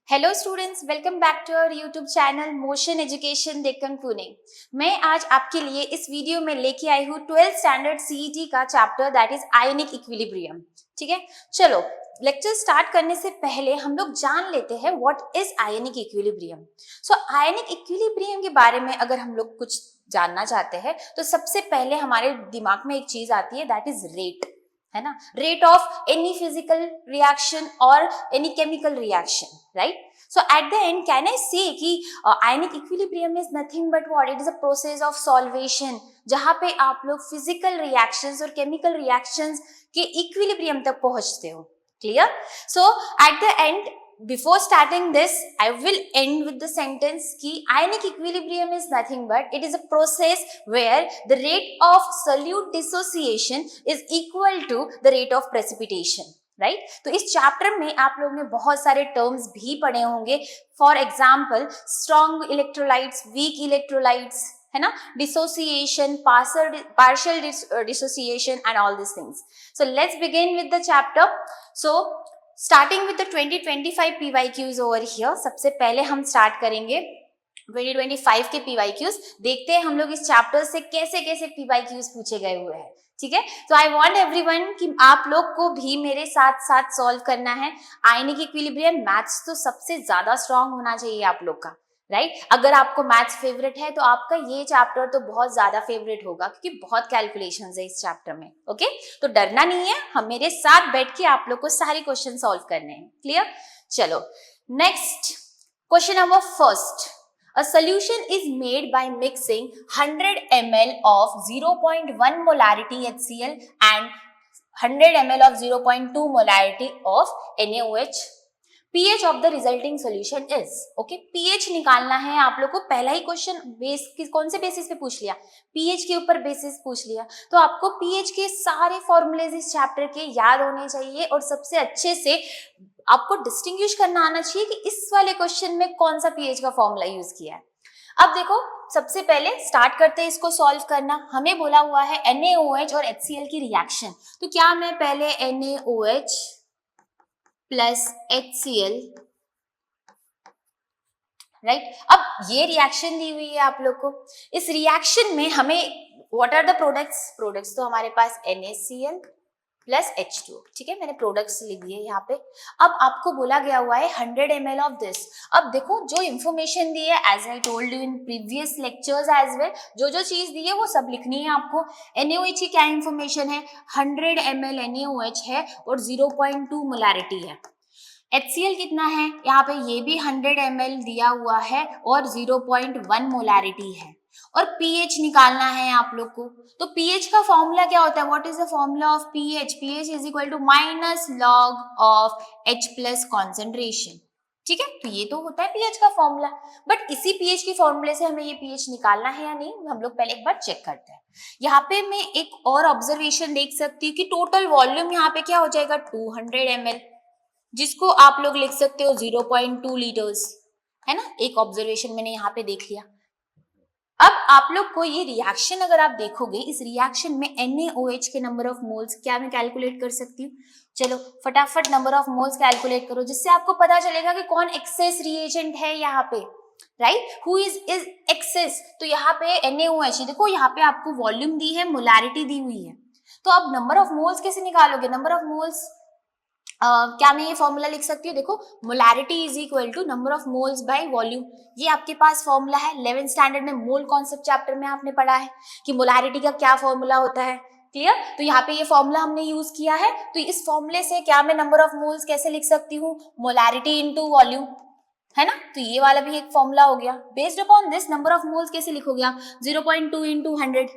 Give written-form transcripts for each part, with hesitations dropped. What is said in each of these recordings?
Hello students, welcome back to our YouTube channel Motion Education Deccan Pune. मैं आज आपके लिए इस वीडियो में लेके आई हूँ 12th स्टैंडर्ड सीईटी का chapter that is ionic equilibrium. ठीक है, चलो लेक्चर स्टार्ट करने से पहले हम लोग जान लेते हैं what is ionic equilibrium. So ionic equilibrium के बारे में अगर हम लोग कुछ जानना चाहते हैं तो सबसे पहले हमारे दिमाग में एक चीज आती है दैट इज रेट, है ना। Rate of any physical reaction और any chemical reaction, right. So at the end can I say कि ionic equilibrium is nothing but what it is a process of solvation, जहां पे आप लोग physical reactions और chemical reactions के equilibrium तक पहुंचते हो। Clear? So eight the and before starting this I will end with the sentence कि ionic equilibrium is nothing but it is a process where the rate of solute dissociation is equal to the rate of precipitation, right. तो इस chapter में आप लोगों ने बहुत सारे terms भी पढ़े होंगे। For example strong electrolytes, weak electrolytes, है ना, dissociation, partial dissociation and all this things. So let's begin with the chapter. So starting with the 2025 PYQs over here. सबसे पहले हम स्टार्ट करेंगे 2025 के PYQs। देखते हैं हम लोग इस चैप्टर से कैसे कैसे PYQs पूछे गए हुए हैं। ठीक है, तो आई वांट एवरीवन कि आप लोग को भी मेरे साथ साथ सॉल्व करना है आयनिक इक्विलिब्रियम। मैथ्स तो सबसे ज्यादा स्ट्रांग होना चाहिए आप लोग का, राइट। अगर आपको मैथ्स फेवरेट है तो आपका ये चैप्टर तो बहुत ज्यादा फेवरेट होगा क्योंकि बहुत कैलकुलेशंस है इस चैप्टर में। ओके, तो डरना नहीं है, हम मेरे साथ बैठ के आप लोग को सारे क्वेश्चन सॉल्व करने हैं। क्लियर? चलो next question number first. A solution is made by mixing 100 ml of 0.1 molarity HCl and 100 ml of 0.2 molarity of NaOH. pH of the resulting solution is, okay, pH निकालना है आप लोग को। पहला ही question कौन से बेसिस पे पूछ लिया? pH के ऊपर बेसिस पूछ लिया। तो आपको pH के सारे फॉर्मूलेज इस चैप्टर के याद होने चाहिए और सबसे अच्छे से आपको डिस्टिंग्विश करना आना चाहिए कि इस वाले क्वेश्चन में कौन सा pH का फॉर्मूला यूज किया है। अब देखो, सबसे पहले स्टार्ट करते हैं इसको सॉल्व करना। हमें बोला हुआ है NaOH और HCl की रिएक्शन। तो क्या मैं पहले NaOH प्लस HCl, राइट। अब ये रिएक्शन दी हुई है आप लोग को। इस रिएक्शन में हमें व्हाट आर द प्रोडक्ट्स तो हमारे पास NaCl प्लस H2, ठीक है, मैंने प्रोडक्ट्स लिख दिए यहाँ पे। अब आपको बोला गया हुआ है 100 ml ऑफ दिस। अब देखो जो इन्फॉर्मेशन दी है as I told you in previous lectures as well, जो चीज दी है वो सब लिखनी है आपको। NaOH की क्या इन्फॉर्मेशन है? 100 ml NaOH है और 0.2 मोलैरिटी है। HCl कितना है? यहाँ पे ये भी 100 ml दिया हुआ है और 0.1 मोलैरिटी है। और pH निकालना है आप लोग को। तो pH का फॉर्मूला क्या होता है? What is the formula of pH? pH is equal to minus log of H plus concentration. ठीक है, तो ये तो होता है pH का फॉर्मूला। बट इसी pH के फॉर्मूले से हमें ये pH निकालना है या नहीं, हम लोग पहले एक बार चेक करते हैं। यहाँ पे मैं एक और ऑब्जर्वेशन देख सकती हूँ कि टोटल वॉल्यूम यहाँ पे क्या हो जाएगा? 200 ml, जिसको आप लोग लिख सकते हो 0.2 लीटर्स, है ना। एक ऑब्जर्वेशन मैंने यहाँ पे देख लिया। अब आप लोग को ये रिएक्शन अगर आप देखोगे, इस रिएक्शन में NaOH के नंबर ऑफ मोल्स क्या मैं कैलकुलेट कर सकती हूँ? चलो फटाफट नंबर ऑफ मोल्स कैलकुलेट करो, जिससे आपको पता चलेगा कि कौन एक्सेस रिएजेंट है यहाँ पे, राइट। Who is access? तो यहाँ पे NaOH, देखो यहाँ पे आपको वॉल्यूम दी है, मोलैरिटी दी हुई है। तो अब नंबर ऑफ मोल्स कैसे निकालोगे? नंबर ऑफ मोल्स क्या मैं ये फॉर्मूला लिख सकती हूँ? देखो, molarity is equal to number of moles by volume. ये आपके पास फॉर्मूला है 11th स्टैंडर्ड में मोल कॉन्सेप्ट चैप्टर में आपने पढ़ा है कि मोलैरिटी का क्या फॉर्मूला होता है। क्लियर? तो यहाँ पे ये फॉर्मूला हमने यूज किया है। तो इस फॉर्मूले से क्या मैं नंबर ऑफ मोल्स कैसे लिख सकती हूँ? मोलैरिटी इनटू वॉल्यूम, है ना। तो ये वाला भी एक फॉर्मूला हो गया। Based upon this number of moles कैसे लिखोगे आप? 0.2 इंटू 100,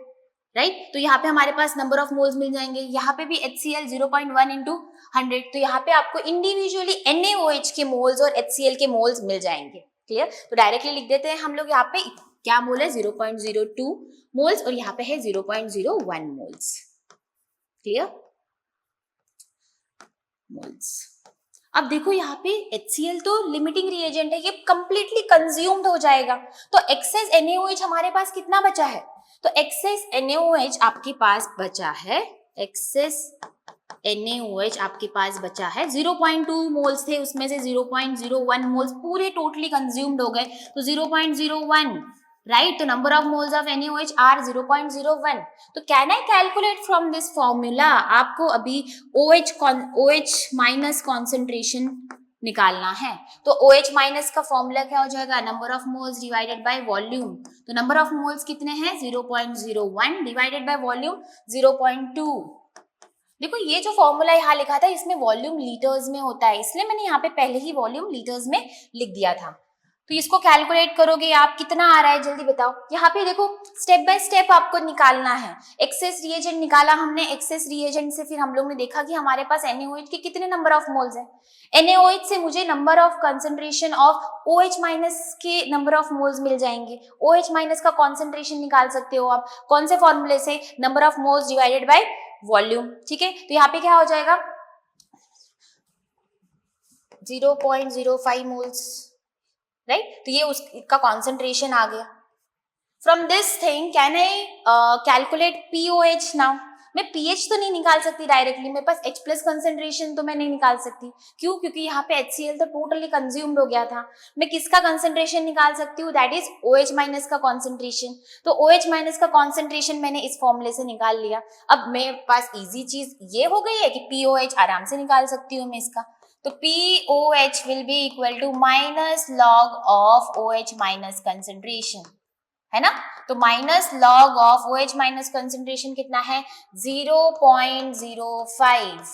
राइट। तो यहाँ पे हमारे पास नंबर ऑफ मोल्स मिल जाएंगे। यहाँ पे भी HCl 0.1 इंटू 100, तो यहाँ पे आपको इंडिविजुअली NaOH के मोल्स और HCl के मोल्स मिल जाएंगे। क्लियर? तो डायरेक्टली लिख देते हैं हम लोग यहाँ पे क्या मोल है? 0.02 मोल्स और यहाँ पे है 0.01 मोल्स। क्लियर? मोल्स। अब देखो यहाँ पे HCl तो लिमिटिंग रिएजेंट है, ये कंप्लीटली कंज्यूम्ड हो जाएगा। तो एक्सेस NaOH हमारे पास कितना बचा है? तो एक्सेस NaOH आपके पास बचा है, एक्सेस NaOH आपके पास बचा है 0.2 मोल्स थे, उसमें से 0.01 मोल्स पूरे टोटली कंज्यूम्ड हो गए, तो 0.01, राइट। तो number of moles of NaOH are 0.01। तो can I calculate from this formula, आपको अभी OH माइनस कॉन्सेंट्रेशन निकालना है। तो OH माइनस का फॉर्मूला क्या हो जाएगा, number of moles divided by volume. तो नंबर ऑफ मोल्स कितने हैं, 0.01 डिवाइडेड बाय वॉल्यूम 0.2। देखो ये जो फॉर्मूला यहाँ लिखा था इसमें वॉल्यूम लीटर्स में होता है, इसलिए मैंने यहाँ पे पहले ही वॉल्यूम लीटर्स में लिख दिया था। तो इसको कैलकुलेट करोगे आप, कितना आ रहा है जल्दी बताओ। यहाँ पे देखो स्टेप बाय स्टेप आपको निकालना है। एक्सेस रिएजेंट निकाला हमने, एक्सेस रिएजेंट से फिर हम लोग ने देखा कि हमारे पास NaOH के कितने नंबर ऑफ मोल्स है। NaOH से मुझे number of concentration of OH minus के नंबर ऑफ मोल्स मिल जाएंगे। OH माइनस का कॉन्सेंट्रेशन निकाल सकते हो आप, कौन से फॉर्मूले से, number of moles divided by volume, ठीक है। तो यहाँ पे क्या हो जाएगा 0.05 मोल्स, राइट। तो ये उसका कॉन्सेंट्रेशन आ गया। From this thing can I calculate POH now. मैं pH तो नहीं निकाल सकती डायरेक्टली, मेरे पास H प्लस कंसेंट्रेशन तो मैं नहीं निकाल सकती। क्यों, क्योंकि यहाँ पे HCl तो टोटली कंज्यूम्ड हो गया था। मैं किसका कंसेंट्रेशन निकाल सकती हूँ, दैट इज OH माइनस का कॉन्सेंट्रेशन। तो OH माइनस का कॉन्सेंट्रेशन मैंने इस फॉर्मूले से निकाल लिया। अब मेरे पास इजी चीज ये हो गई है कि POH आराम से निकाल सकती हूँ मैं इसका। तो POH will be equal to minus log of OH minus concentration, है ना। तो minus log of OH minus concentration कितना है, 0.05।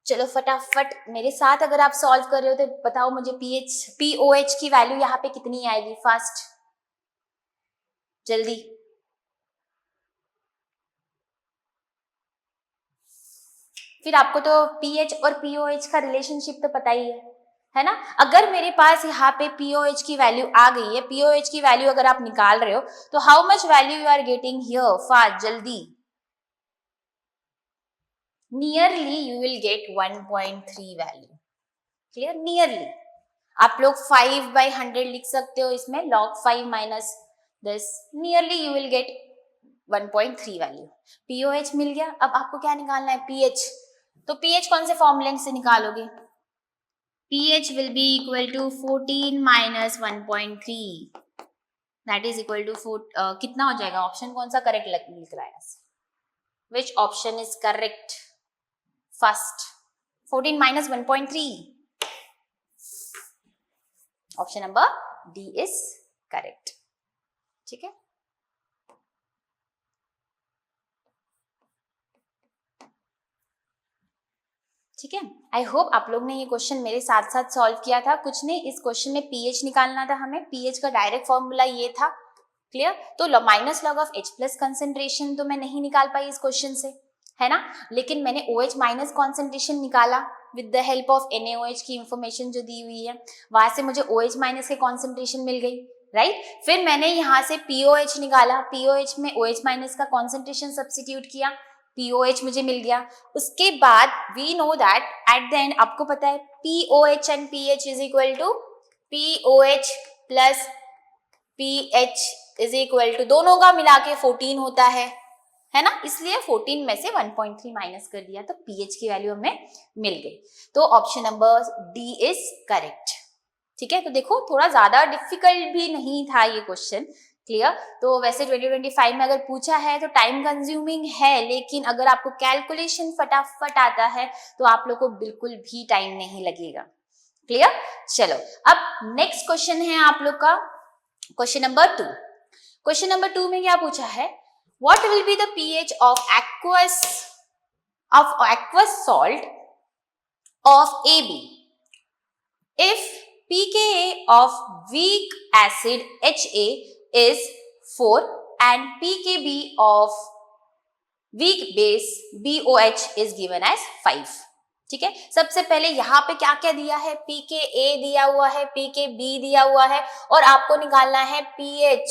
चलो फटाफट मेरे साथ अगर आप सॉल्व कर रहे हो तो बताओ मुझे POH की वैल्यू यहाँ पे कितनी आएगी, फास्ट जल्दी। फिर आपको तो pH और POH का रिलेशनशिप तो पता ही है ना। अगर मेरे पास यहाँ पे POH की वैल्यू आ गई है, POH की वैल्यू अगर आप निकाल रहे हो तो how much value you are getting here, fast जल्दी। Nearly you will get 1.3 value, clear, nearly. आप लोग 5/100 लिख सकते हो इसमें, log 5 minus this, nearly you will get 1.3 value. POH मिल गया। अब आपको क्या निकालना है, PH। तो PH कौन से फॉर्मूले से निकालोगे, PH will be equal to 14 minus 1.3, that is equal to कितना हो जाएगा, ऑप्शन कौन सा करेक्ट लिख रहा है, which option is correct, first 14 minus 1.3, option number D is correct, ठीक है। ठीक है, आई होप आप लोग ने ये क्वेश्चन मेरे साथ साथ सॉल्व किया था। कुछ नहीं, इस क्वेश्चन में पीएच निकालना था हमें, पीएच का डायरेक्ट फॉर्मूला ये था, क्लियर। तो minus log of H plus concentration तो मैं नहीं निकाल पाई इस क्वेश्चन से, है ना, लेकिन मैंने OH माइनस कॉन्सेंट्रेशन निकाला with the help of NaOH की इंफॉर्मेशन जो दी हुई है, वहां से मुझे OH माइनस के कॉन्सेंट्रेशन मिल गई, राइट। फिर मैंने यहाँ से POH निकाला, POH में OH माइनस का कॉन्सेंट्रेशन सब्स्टिट्यूट किया, POH मुझे मिल गया। उसके बाद we know that at the end आपको पता है POH and PH is equal to POH plus PH is equal to, दोनों का मिला के 14 होता है ना, इसलिए 14 में से 1.3 माइनस कर दिया तो PH की वैल्यू हमें मिल गई। तो option number D is correct, ठीक है। तो देखो थोड़ा ज्यादा डिफिकल्ट भी नहीं था ये क्वेश्चन, क्लियर। तो वैसे 2025 में अगर पूछा है तो टाइम कंज्यूमिंग है, लेकिन अगर आपको कैलकुलेशन फटाफट आता है तो आप लोग को बिल्कुल भी टाइम नहीं लगेगा, क्लियर। चलो अब नेक्स्ट क्वेश्चन है आप लोग का क्वेश्चन नंबर 2। क्वेश्चन नंबर 2 में क्या पूछा है, what will be the pH of aqueous salt of AB if pKa of weak acid HA is 4 and pKb of weak base BOH is given as 5, ठीक है। सबसे पहले यहाँ पे क्या क्या दिया है, pKa दिया हुआ है, pKb दिया हुआ है, और आपको निकालना है pH,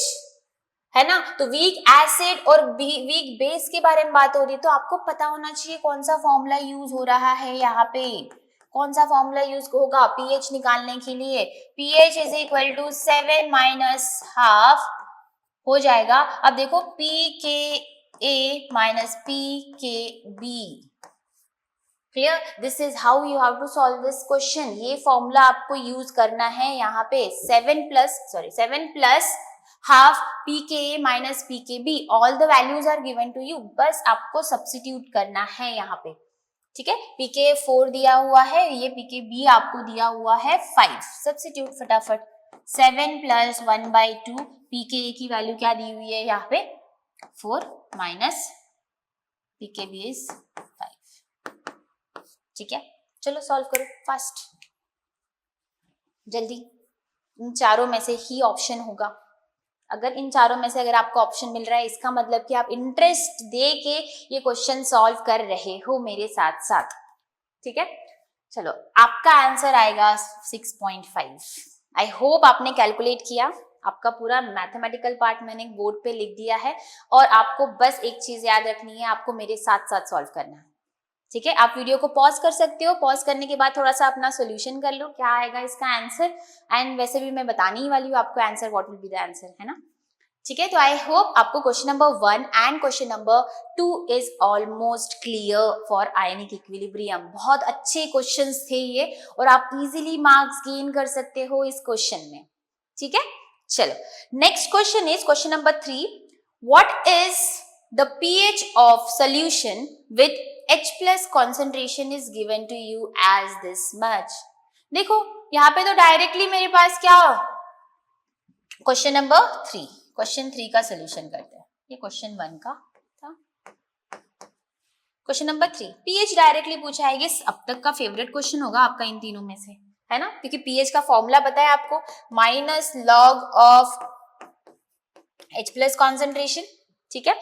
है ना। तो वीक एसिड और वीक बेस के बारे में बात हो रही है, तो आपको पता होना चाहिए कौन सा फॉर्मूला यूज हो रहा है, यहाँ पे कौन सा फॉर्मूला यूज होगा पीएच निकालने के लिए। PH is equal to 7 minus half हो जाएगा। अब देखो PKA minus PKB, clear? This is how you have to solve this question. ये फॉर्मूला आपको यूज करना है यहाँ पे. 7 plus half pKa minus pKb, all the values are given to you. बस आपको सब्स्टिट्यूट करना है यहाँ पे. ठीक है, pKa 4 दिया हुआ है, ये pKb आपको दिया हुआ है 5. सब्स्टिट्यूट फटाफट. 7 प्लस 1/2 pKa की वैल्यू क्या दी हुई है यहाँ पे 4 माइनस pKb इज 5. ठीक है, चलो सॉल्व करो फास्ट, जल्दी. इन चारों में से ही ऑप्शन होगा. अगर इन चारों में से अगर आपको ऑप्शन मिल रहा है, इसका मतलब कि आप इंटरेस्ट दे के ये क्वेश्चन सॉल्व कर रहे हो मेरे साथ साथ. ठीक है, चलो आपका आंसर आएगा 6.5. आई होप आपने कैलकुलेट किया. आपका पूरा मैथमेटिकल पार्ट मैंने बोर्ड पे लिख दिया है और आपको बस एक चीज याद रखनी है, आपको मेरे साथ साथ सॉल्व करना है. ठीक है, आप वीडियो को पॉज कर सकते हो. पॉज करने के बाद थोड़ा सा अपना सॉल्यूशन कर लो, क्या आएगा इसका आंसर. एंड वैसे भी मैं बताने ही वाली हूँ आपको answer, what will be the answer, है ना. ठीक है, तो आई होप आपको question number 1 and question number 2 is almost clear for ionic equilibrium. बहुत अच्छे क्वेश्चंस थे ये और आप इजीली मार्क्स गेन कर सकते हो इस क्वेश्चन में. ठीक है, चलो next question is question number 3. What is the pH of solution with H plus concentration is given to you as this much. देखो यहाँ पे तो डायरेक्टली मेरे पास क्या, क्वेश्चन नंबर 3, क्वेश्चन 3 का सोल्यूशन करते हैं. ये क्वेश्चन 1 का था. क्वेश्चन नंबर 3 pH डायरेक्टली पूछा है. ये अब तक का फेवरेट क्वेश्चन होगा आपका इन तीनों में से, है ना, क्योंकि pH का फॉर्मूला पता है आपको, minus log of H plus concentration. ठीक है,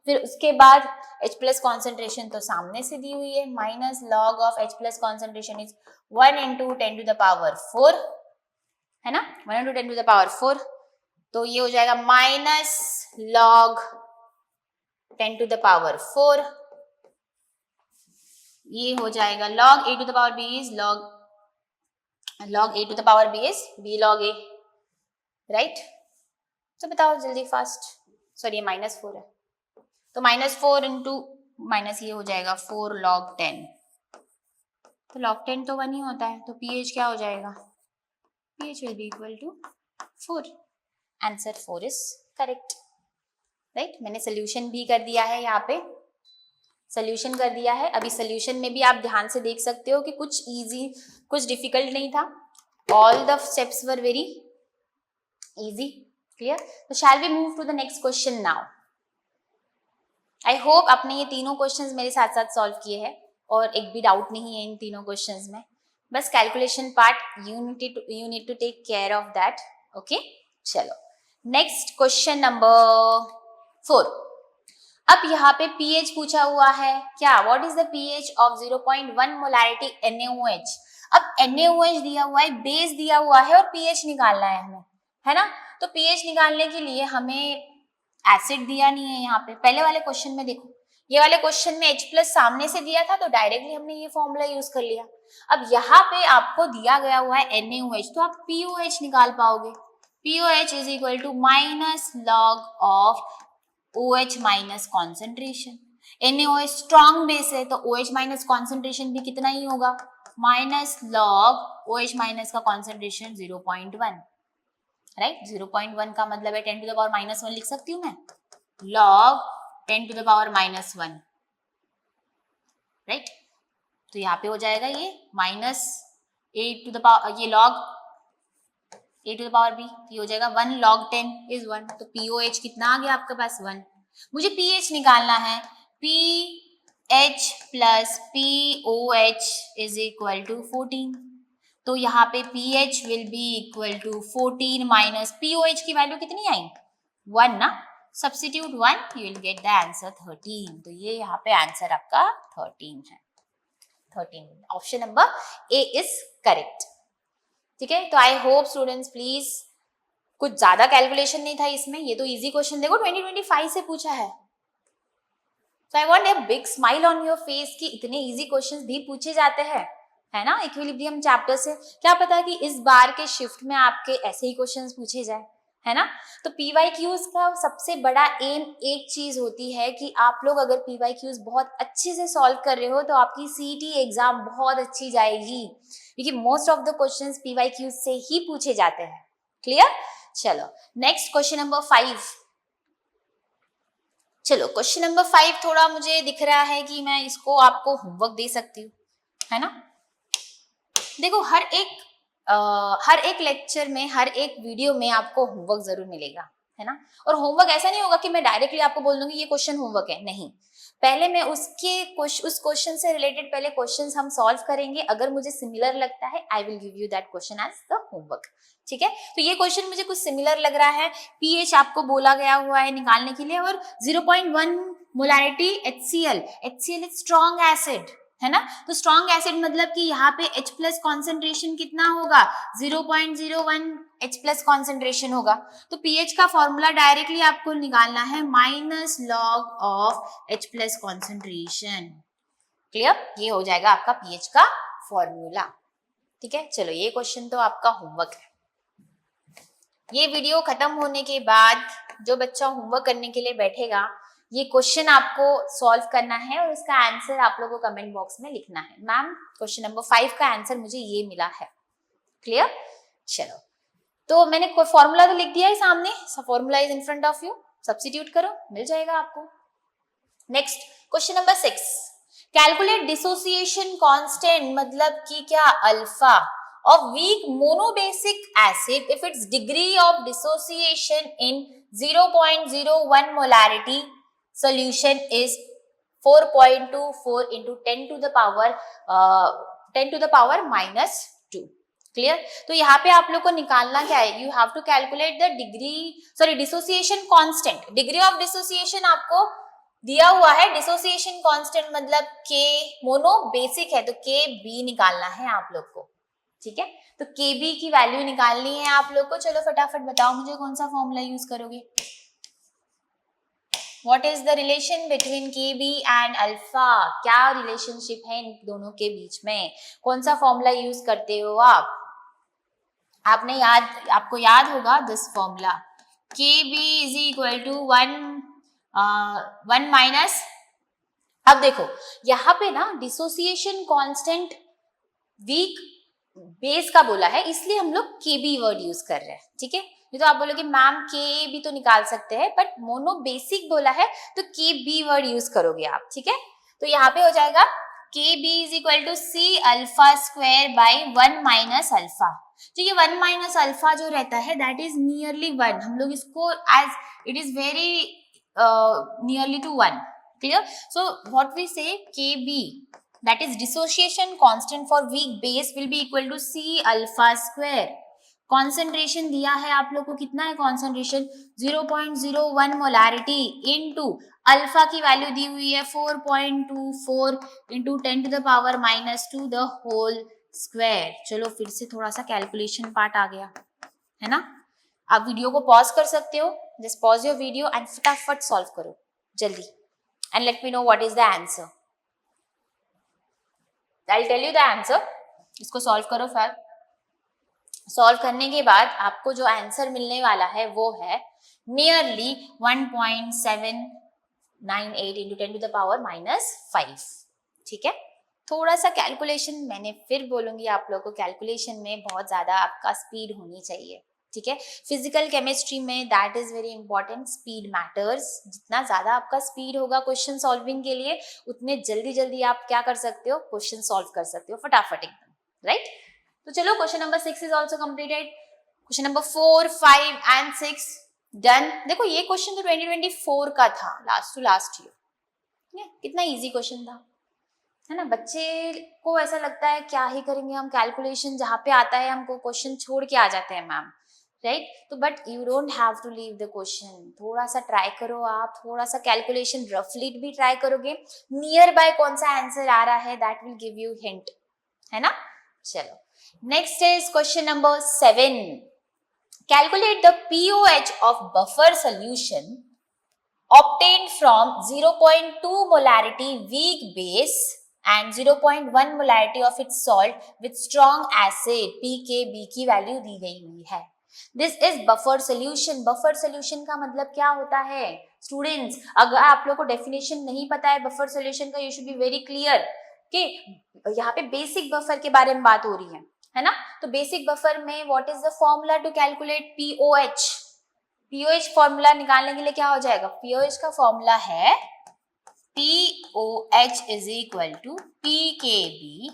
फिर उसके बाद H प्लस कॉन्सेंट्रेशन तो सामने से दी हुई है, minus log of H plus concentration is 1 into 10 to the power 4, है ना, 1 into 10 to the power 4. तो ये हो जाएगा minus log 10 to the power 4. ये हो जाएगा log a to the power b is log a to the power b is b log a, right. तो बताओ जल्दी फास्ट. सॉरी ये -4 है, तो -4 इंटू माइनस ये हो जाएगा 4 log 10. तो log 10 तो 1 ही होता है, तो pH क्या हो जाएगा, pH will be equal to 4. Answer 4 is correct, right. मैंने सोल्यूशन भी कर दिया है, यहाँ पे सोल्यूशन कर दिया है. अभी सोल्यूशन में भी आप ध्यान से देख सकते हो कि कुछ इजी कुछ डिफिकल्ट नहीं था. All the steps were very easy. Clear. तो shall we move to the next question now. I hope आपने ये तीनों क्वेश्चंस मेरे साथ साथ सॉल्व किए हैं और एक भी डाउट नहीं है इन तीनों क्वेश्चंस में. बस calculation part you need to take care of that. Okay, चलो नेक्स्ट क्वेश्चन नंबर 4. अब यहाँ पे pH पूछा हुआ है. क्या, what is the pH of 0.1 molarity NaOH. अब NaOH दिया हुआ है, बेस दिया हुआ है और pH निकालना है हमें, है ना. तो pH निकालने के लिए हमें एसिड दिया नहीं है यहाँ पे. पहले वाले क्वेश्चन में देखो, ये वाले क्वेश्चन में H प्लस सामने से दिया था तो डायरेक्टली हमने ये फॉर्मूला यूज कर लिया. अब यहाँ पे आपको दिया गया हुआ है NaOH, तो आप POH निकाल पाओगे. POH is equal to minus log of OH minus concentration. NaOH strong base है तो OH माइनस कॉन्सेंट्रेशन भी कितना ही होगा, माइनस लॉग OH माइनस का कॉन्सेंट्रेशन 0.1, राइट. 0.1 का मतलब है 10 to the power -1 लिख सकती हूँ मैं, log 10 to the power -1, right. तो यहाँ पे हो जाएगा ये minus a to the power, ये log a to the power b, ये हो जाएगा 1 log 10 is 1. तो POH कितना आ गया आपके पास 1. मुझे pH निकालना है. pH plus POH is equal to 14. तो यहाँ पे pH will be equal to 14 minus POH की वैल्यू कितनी आई 1 ना, substitute 1, you will get the answer 13. तो ये यहाँ पे आंसर आपका 13 है. 13, option number A is correct. ठीक है, तो आई होप स्टूडेंट्स प्लीज, कुछ ज्यादा कैलकुलेशन नहीं था इसमें. ये तो इजी क्वेश्चन देखो 2025 से पूछा है. So I want a big smile on your face कि इतने इजी क्वेश्चंस भी पूछे जाते हैं, है ना, इक्विलिब्रियम चैप्टर से. क्या पता कि इस बार के शिफ्ट में आपके ऐसे ही क्वेश्चंस पूछे जाए. है ना। तो PYQs का सबसे बड़ा एम एक चीज होती है कि आप लोग अगर PYQs बहुत अच्छे से सॉल्व कर रहे हो तो आपकी CET एग्जाम बहुत अच्छी जाएगी, क्योंकि most of the questions PYQs से ही पूछे जाते हैं। क्लियर? चलो नेक्स्ट क्वेश्चन नंबर 5। चलो क्वेश्चन नंबर 5 थोड़ा मुझे दिख रहा है कि मैं इसको आपको होमवर्क दे सकती हूँ, है ना। देखो हर एक लेक्चर में, हर एक वीडियो में आपको होमवर्क जरूर मिलेगा, है ना। और होमवर्क ऐसा नहीं होगा कि मैं डायरेक्टली आपको बोल दूंगी ये क्वेश्चन होमवर्क है, नहीं। पहले मैं उस क्वेश्चन से रिलेटेड पहले क्वेश्चंस हम सॉल्व करेंगे। अगर मुझे सिमिलर लगता है I will give you that question as the homework, ठीक है। तो ये क्वेश्चन मुझे कुछ सिमिलर लग रहा है। पीएच आपको बोला गया हुआ है निकालने के लिए, और 0.1 molarity HCl is strong acid, है ना। तो स्ट्रॉन्ग एसिड मतलब कि यहाँ पे H प्लस कॉन्सेंट्रेशन कितना होगा, 0.01 H प्लस कॉन्सेंट्रेशन होगा। तो पीएच का फॉर्मूला डायरेक्टली आपको निकालना है minus log of H plus concentration. Clear? ये हो जाएगा आपका पीएच का फॉर्मूला, ठीक है। चलो ये क्वेश्चन तो आपका होमवर्क है। ये वीडियो खत्म होने के बाद जो बच्चा होमवर्क करने के लिए बैठेगा, ये क्वेश्चन आपको सॉल्व करना है और उसका आंसर आप लोगों को कमेंट बॉक्स में लिखना है। मैम क्वेश्चन नंबर 5 का आंसर मुझे ये मिला है। क्लियर? चलो तो मैंने कोई फॉर्मूला तो लिख दिया है सामने, formula is in front of you, substitute करो, मिल जाएगा आपको। Next question number 6, calculate dissociation constant मतलब कि क्या, alpha of weak monobasic acid if its degree of dissociation in 0.01 molarity solution is 4.24 into 10 to the power minus 2। Clear? तो यहाँ पे आप लोग को निकालना क्या है, you have to calculate the dissociation constant. Degree of dissociation आपको दिया हुआ है, डिसोसिएशन कांस्टेंट मतलब K, मोनो बेसिक है तो KB निकालना है आप लोग को, ठीक है। तो KB की वैल्यू निकालनी है आप लोग को। चलो फटाफट बताओ मुझे कौन सा फॉर्मूला यूज करोगे। What is the relation between KB and alpha, क्या रिलेशनशिप है इन दोनों के बीच में, कौन सा फॉर्मूला यूज करते हो आप। आपको याद होगा this formula, KB is equal to 1 minus. अब देखो यहाँ पे ना डिसोसिएशन कांस्टेंट वीक बेस का बोला है, इसलिए हम लोग KB वर्ड यूज कर रहे हैं, ठीक है। ये तो आप बोलोगे मैम KB तो निकाल सकते हैं, बट मोनो बेसिक बोला है तो KB वर्ड यूज करोगे आप, ठीक है। तो यहाँ पे हो जाएगा KB is equal to C alpha square by 1 minus alpha. तो ये 1 माइनस अल्फा जो रहता है दैट इज नियरली 1, हम लोग इसको as it is very nearly to 1। Clear? So what we say KB, that is dissociation constant for weak base will be equal to C alpha square। concentration दिया है आप लोग को, कितना है concentration, 0.01 molarity into अल्फा की value दी हुई है 4.24 into 10 to the power minus 2 the whole square। चलो फिर से थोड़ा सा कैलकुलेशन पार्ट आ गया, है ना। आप वीडियो को पॉज कर सकते हो, just pause your video and फटाफट सॉल्व करो जल्दी, and let me know what is the answer. I'll tell you the answer। इसको सॉल्व करो। फिर सॉल्व करने के बाद आपको जो आंसर मिलने वाला है वो है nearly 1.798 into 10 to the power minus 5, ठीक है। थोड़ा सा कैलकुलेशन, मैंने फिर बोलूंगी आप लोगों को, कैलकुलेशन में बहुत ज्यादा आपका स्पीड होनी चाहिए, ठीक है। फिजिकल केमिस्ट्री में that is very important, speed matters. जितना ज्यादा आपका स्पीड होगा क्वेश्चन सॉल्विंग के लिए, उतने जल्दी जल्दी आप क्या कर सकते हो, क्वेश्चन सॉल्व कर सकते हो फटाफट एकदम, राइट। तो चलो question number 6 is also completed. Question number 4, 5 and 6 done. देखो ये क्वेश्चन तो 2024 का था, लास्ट टू लास्ट ईयर, कितना इजी क्वेश्चन था, है ना। बच्चे को ऐसा लगता है क्या ही करेंगे हम कैलकुलेशन, जहाँ पे आता है हमको क्वेश्चन छोड़ के आ जाते हैं मैम, राइट। तो but you don't have to leave the question, थोड़ा सा ट्राई करो आप, थोड़ा सा कैलकुलेशन रफली भी ट्राई करोगे, नियर बाय कौन सा आंसर आ रहा है that will give you hint, है ना। चलो next is question number 7, calculate the pOH of buffer solution obtained from 0.2 molarity weak base and 0.1 molarity of its salt with strong acid, PKB की value दी गई हुई है। This is buffer solution. Buffer solution का मतलब क्या होता है students? अगर आप लोग को डेफिनेशन नहीं पता है बफर सोल्यूशन का, you should be very clear कि यहाँ पे बेसिक बफर के बारे में बात हो रही है ना। तो बेसिक बफर में what is the formula to calculate pOH? POH formula निकालने के लिए क्या हो जाएगा? पीओएच का फॉर्मूला है POH is equal to PKB।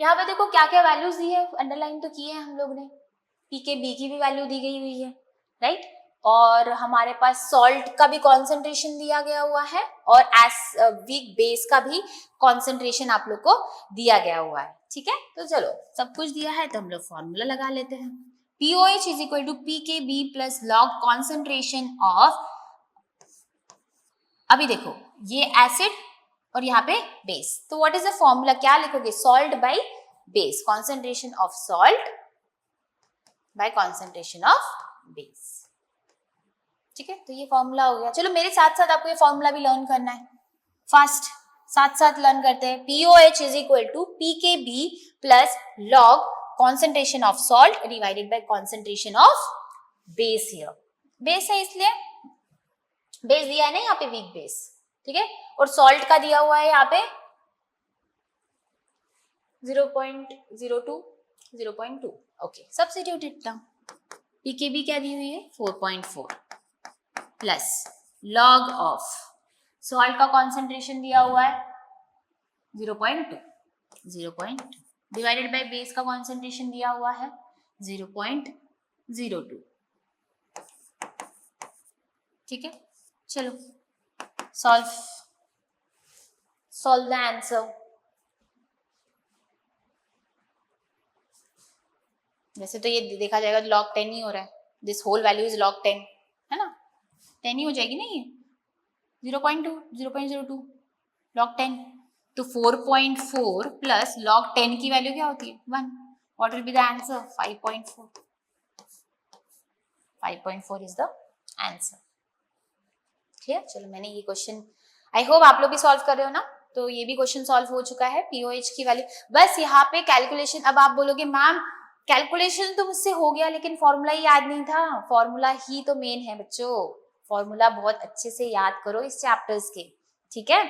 यहाँ पे देखो क्या क्या वैल्यूज दी है, अंडरलाइन तो किए हैं हम लोग ने। PKB की भी वैल्यू दी गई हुई है, राइट। और हमारे पास सॉल्ट का भी कॉन्सेंट्रेशन दिया गया हुआ है और वीक बेस का भी कॉन्सेंट्रेशन आप लोग को दिया गया हुआ है, ठीक है। तो चलो सब कुछ दिया है तो हम लोग फॉर्मूला लगा लेते हैं। POH is equal to PKB plus log concentration of, अभी देखो ये एसिड और यहाँ पे बेस, तो व्हाट इज द फॉर्मूला? क्या लिखोगे? Salt by base, concentration of salt bye concentration of base, ठीक है। तो ये फॉर्मूला हो गया। चलो मेरे साथ साथ आपको ये फॉर्मूला भी लर्न करना है, फास्ट साथ साथ लर्न करते हैं। POH is equal to PKB plus log concentration of salt divided by concentration of base. Here base है इसलिए बेस दिया है ना यहाँ पे वीक बेस, ठीक है। और सॉल्ट का दिया हुआ है यहाँ पे 0.02, 0.2, okay. Substitute it down. PKB क्या दी हुई है? 4.4 प्लस लॉग ऑफ सॉल्ट का कॉन्सेंट्रेशन दिया हुआ है 0.2 डिवाइडेड बाय बेस का कॉन्सेंट्रेशन दिया हुआ है 0.02, ठीक है। चलो solve the answer। वैसे तो ये देखा जाएगा log 10 ही हो रहा है, this whole value is log 10, है ना। 10 ही हो जाएगी ना ये, 0.2, 0.02 log 10। तो 4.4 प्लस log 10 की वैल्यू क्या होती है? 1। What will be the answer? 5.4। 5.4 is the answer, clear. चलो मैंने ये क्वेश्चन, आई होप आप लोग भी सॉल्व कर रहे हो ना। तो ये भी क्वेश्चन सॉल्व हो चुका है। POH की वैल्यू, बस यहाँ पे कैलकुलेशन। अब आप बोलोगे मैम कैलकुलेशन तो मुझसे हो गया लेकिन फॉर्मूला ही याद नहीं था। फॉर्मूला ही तो मेन है बच्चों, फॉर्मूला बहुत अच्छे से याद करो इस चैप्टर्स के, ठीक है।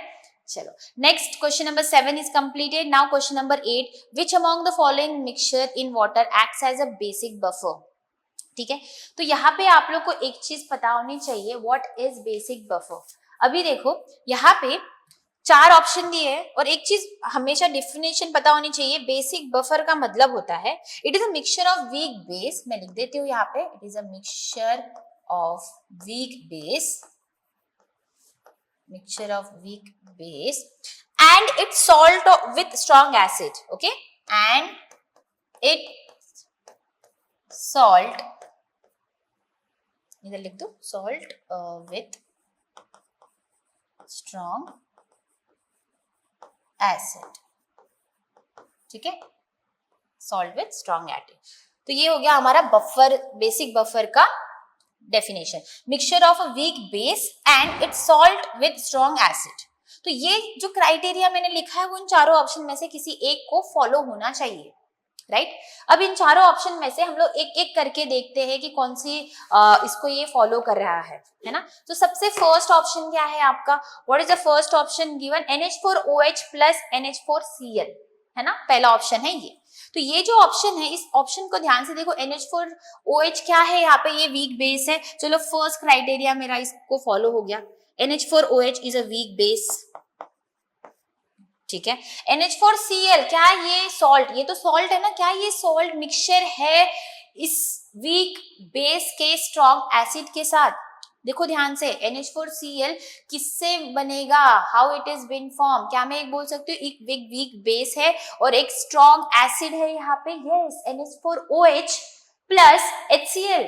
चलो next question number 7 is completed. Now question number 8, which among the following mixture in water acts as a basic buffer, ठीक है। तो यहाँ पे आप लोग को एक चीज पता होनी चाहिए, व्हाट इज बेसिक बफर। अभी देखो यहाँ पे 4 ऑप्शन दिए हैं और एक चीज हमेशा डिफिनेशन पता होनी चाहिए। बेसिक बफर का मतलब होता है it is a mixture of weak base, मैं लिख देती हूँ यहाँ पे, it is a mixture of weak base, mixture of weak base and its salt with strong acid, okay, and its salt, इधर लिख दो salt with strong acid, ठीक है, salt with strong acid। तो ये हो गया हमारा बफर, बेसिक बफर का definition, mixture of a week base and it's salt with strong acid. तो ये जो क्राइटेरिया मैंने लिखा है वो इन चारों ऑप्शन में से किसी एक को फॉलो होना चाहिए, राइट। अब इन चारों ऑप्शन में से हम लोग एक एक करके देखते हैं कि कौन सी इसको ये फॉलो कर रहा है ना। तो सबसे फर्स्ट ऑप्शन क्या है आपका? What is the first option given? NH4OH plus NH4Cl, है ना, पहला ऑप्शन है ये। तो ये जो ऑप्शन है, इस ऑप्शन को ध्यान से देखो, NH4OH क्या है यहाँ पे? ये वीक बेस है। चलो फर्स्ट क्राइटेरिया मेरा इसको फॉलो हो गया, NH4OH is a weak base, ठीक है। NH4Cl क्या है? ये सॉल्ट, ये तो सॉल्ट है ना, क्या ये सॉल्ट मिक्सचर है इस वीक बेस के स्ट्रॉन्ग एसिड के साथ? देखो ध्यान से, NH4Cl किससे बनेगा? How it is been form? क्या मैं एक बोल सकती हूँ एक वीक बेस है और एक स्ट्रॉन्ग एसिड है यहाँ पे? Yes, NH4OH plus HCl,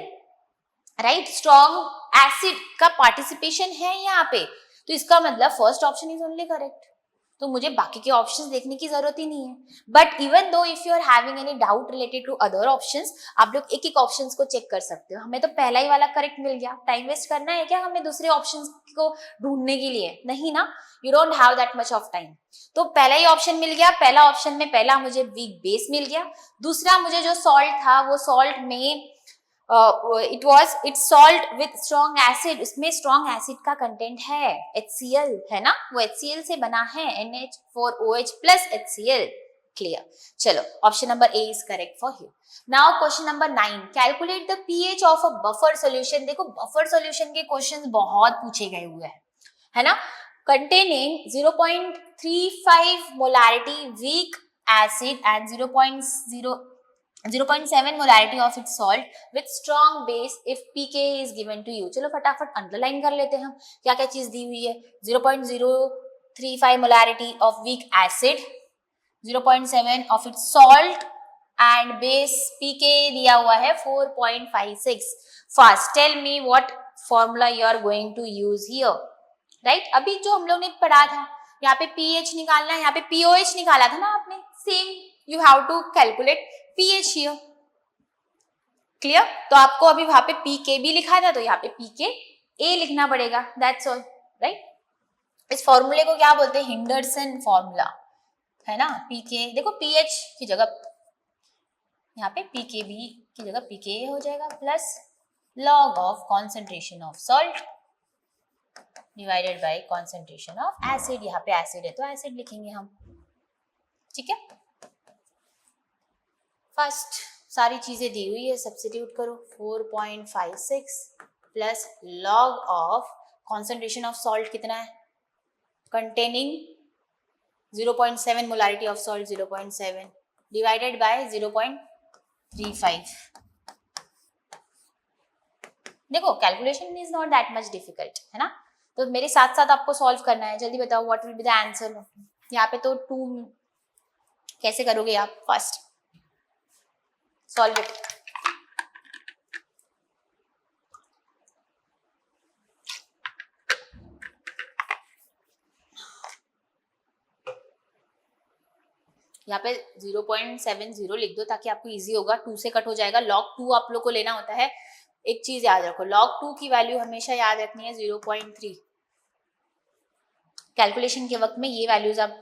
right. Strong acid का पार्टिसिपेशन है यहाँ पे, तो इसका मतलब first option is only correct. तो मुझे बाकी के ऑप्शंस देखने की जरूरत ही नहीं है. But even though if you are having any doubt related to other options, आप लोग एक एक ऑप्शंस को चेक कर सकते हो. हमें तो पहला ही वाला करेक्ट मिल गया, टाइम वेस्ट करना है क्या हमें दूसरे ऑप्शंस को ढूंढने के लिए? नहीं ना, you don't have that much of time. तो पहला ही ऑप्शन मिल गया. पहला ऑप्शन में पहला मुझे वीक बेस मिल गया. दूसरा मुझे जो सॉल्ट था वो सॉल्ट में it's salt with strong acid, उसमें स्ट्रॉन्ग एसिड का कंटेंट है, HCl है ना, वो HCl से बना है, NH4OH plus HCl. क्लियर. चलो, option number A is correct for here. Now question number 9, calculate the pH of a buffer solution. देखो बफर सॉल्यूशन के क्वेश्चंस बहुत पूछे गए हुए हैं, है ना. containing 0.35 molarity weak acid and 0.7 molarity of its salt with strong base if pKa is given to you. चलो फटाफट अंडरलाइन कर लेते हैं हम क्या क्या चीज दी हुई है. 0.035 molarity of weak acid, 0.7 of its salt and base pKa दिया हुआ है 4.56. First tell me what formula you are going to use here. Right, अभी जो हम लोग ने पढ़ा था, यहाँ पे pH निकालना है, यहाँ पे pOH निकाला था ना आपने, same you have to calculate pH here. Clear. तो आपको अभी वहां पे pK भी लिखा था, तो यहाँ पे pKa लिखना पड़ेगा. That's all. राइट, इस फॉर्मूले को क्या बोलते हैं? हिंडरसन फॉर्मूला, है ना. pK देखो, pH की जगह यहाँ पे pKb की जगह pKa हो जाएगा, plus log of concentration of salt divided by concentration of acid. यहाँ पे एसिड है तो एसिड लिखेंगे हम. ठीक है. फर्स्ट सारी चीजें दी हुई है, सब्स्टिट्यूट करो. 4.56 plus log of concentration of salt कितना है? Containing 0.7 molarity of salt 0.7 divided by 0.35. देखो calculation is not that much difficult, है ना. तो मेरे साथ साथ आपको सॉल्व करना है. जल्दी बताओ what will be the answer. यहाँ पे तो 2 कैसे करोगे आप? First solve it. यहाँ पे 0.70 लिख दो ताकि आपको इजी होगा. 2 से कट हो जाएगा. log 2 आप लोग को लेना होता है. एक चीज याद रखो, log 2 की वैल्यू हमेशा याद रखनी है 0.3. कैलकुलेशन के वक्त में ये वैल्यूज आप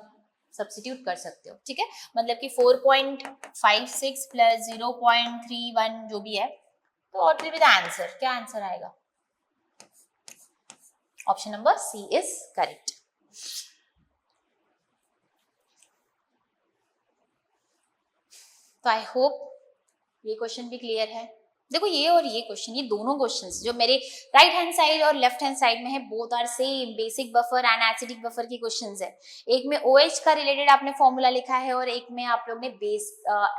सब्स्टिट्यूट कर सकते हो. ठीक है, मतलब कि 4.56 प्लस 0.31 जो भी है, तो what will be the answer? क्या आंसर आएगा? Option number C is correct. तो आई होप ये क्वेश्चन भी क्लियर है. देखो ये और ये क्वेश्चन, ये दोनों क्वेश्चंस जो मेरे राइट हैंड साइड और लेफ्ट हैंड साइड में है, both are same. Basic buffer and acidic buffer की क्वेश्चंस है. एक में OH का रिलेटेड आपने फॉर्मूला लिखा है और एक में आप लोग ने बेस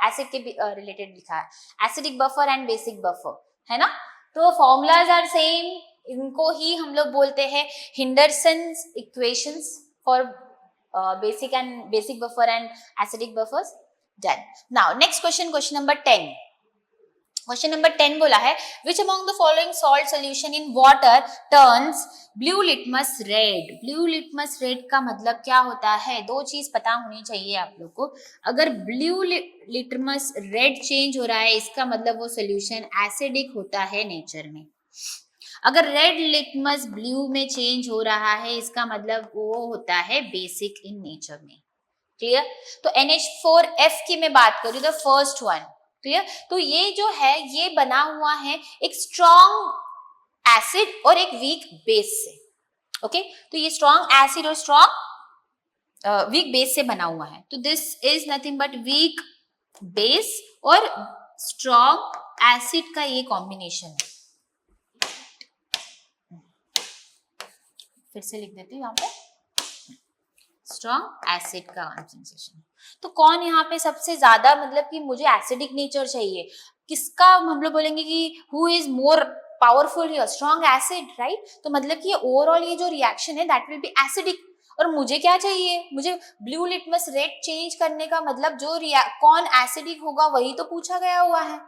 एसिड के रिलेटेड लिखा है. Acidic buffer and basic buffer, है ना. तो फॉर्मूलाज आर सेम. इनको ही हम लोग बोलते हैं Henderson's equations for basic buffer and acidic buffers. Done. Now next question, question number 10. Question number 10 बोला है which among the following salt solution in water turns blue litmus red. Blue litmus red का मतलब क्या होता है? 2 चीज पता होनी चाहिए आप लोग को. अगर ब्लू लिटमस रेड चेंज हो रहा है, इसका मतलब वो सोल्यूशन एसिडिक होता है नेचर में. अगर रेड लिटमस ब्लू में चेंज हो रहा है, इसका मतलब वो होता है बेसिक इन नेचर में. क्लियर. तो NH4F की मैं बात करूं, द फर्स्ट वन. क्लियर. तो ये जो है ये बना हुआ है एक स्ट्रॉन्ग एसिड और एक वीक बेस से. ओके, तो ये स्ट्रॉन्ग एसिड और स्ट्रॉन्ग वीक बेस से बना हुआ है. तो this is nothing but week base और स्ट्रॉन्ग एसिड का ये कॉम्बिनेशन है. फिर से लिख देती हूँ यहाँ पे, स्ट्रॉन्ग एसिड का कॉन्सेंट्रेशन. तो कौन यहाँ पे सबसे ज्यादा, मतलब कि मुझे एसिडिक नेचर चाहिए, किसका हम लोग बोलेंगे कि who is more powerful here? Strong acid, right. तो मतलब कि ओवरऑल ये जो रिएक्शन है दैट विल बी एसिडिक. और मुझे क्या चाहिए? मुझे ब्लू लिटमस रेड चेंज करने का मतलब जो कौन एसिडिक होगा वही तो पूछा गया हुआ है.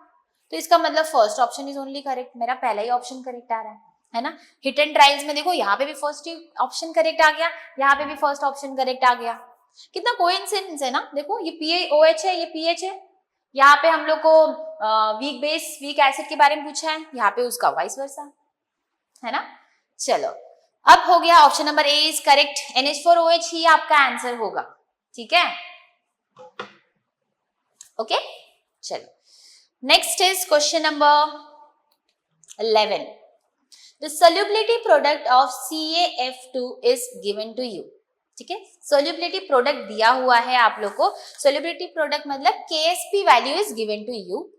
तो इसका मतलब first option is only correct. मेरा पहला ही ऑप्शन करेक्ट आ रहा है ना. हिट एंड ट्रायल्स में देखो यहाँ पे भी फर्स्ट ऑप्शन करेक्ट आ गया, यहाँ पे भी फर्स्ट ऑप्शन करेक्ट आ गया. कितना कोइंसिडेंस है ना, देखो ये PaOH है, ये PH है, यहाँ पे हम लोग को वीक बेस वीक एसिड के बारे में पूछा है, यहाँ पे उसका वाइस वर्सा है ना। चलो अब हो गया, option number A is correct, NH4OH ही आपका आंसर होगा, ठीक है। ओके चलो next is question number 11. The solubility product of CaF2 is given to you. ठीक है, solubility product दिया हुआ है आप लोग को, solubility product मतलब KSP value is given to you.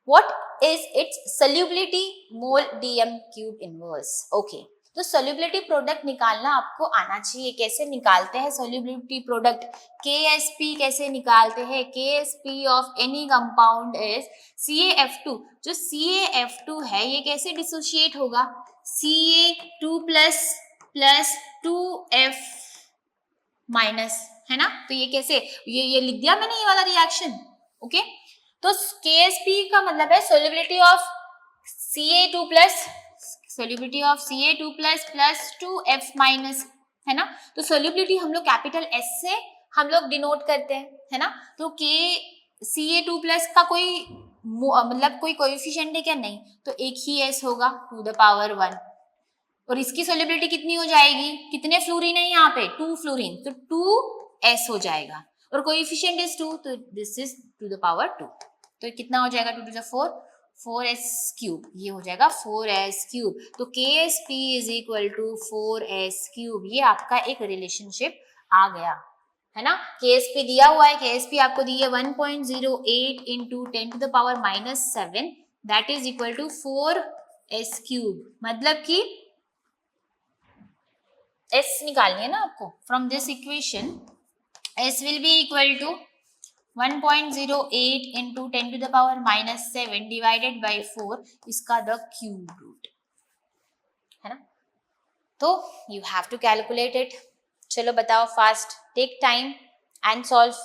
What is its solubility? mole dm cube inverse. Okay, तो solubility product निकालना आपको आना चाहिए। कैसे निकालते हैं solubility product? KSP कैसे निकालते हैं? KSP of any compound is CaF2. जो CaF2 है ये कैसे डिसोशिएट होगा? Ca2 प्लस 2F माइनस, है ना। तो ये कैसे, ये लिख दिया मैंने ये वाला रिएक्शन। ओके, तो KSP का मतलब है solubility of Ca2 plus, solubility of Ca2 plus 2F minus, है ना। तो सोल्युबिलिटी हम लोग कैपिटल S से हम लोग डिनोट करते हैं, है ना। तो Ca2 प्लस का कोई मतलब कोई कोएफिशिएंट है क्या? नहीं, तो एक ही S होगा 2 द पावर 1। और इसकी सोल्युबिलिटी कितनी हो जाएगी? कितने फ्लोरीन है यहाँ पे? 2 फ्लोरीन, तो 2S हो जाएगा, और कोएफिशिएंट इज 2, तो दिस इज 2 द पावर 2। तो कितना हो जाएगा? 2 टू द 4, 4S क्यूब, ये हो जाएगा 4S क्यूब। तो KSP is equal to 4S cube. ये आपका एक रिलेशनशिप आ गया, है ना। KSP दिया हुआ है, KSP आपको दी है 1.08 into 10 to the power -7, that is equal to 4S cube. मतलब कि S निकालनी है ना आपको from this equation. S will be equal to 1.08 into 10 to the power -7 divided by 4, इसका द क्यूब रूट, है ना। तो you have to calculate it. चलो बताओ fast, take time and solve.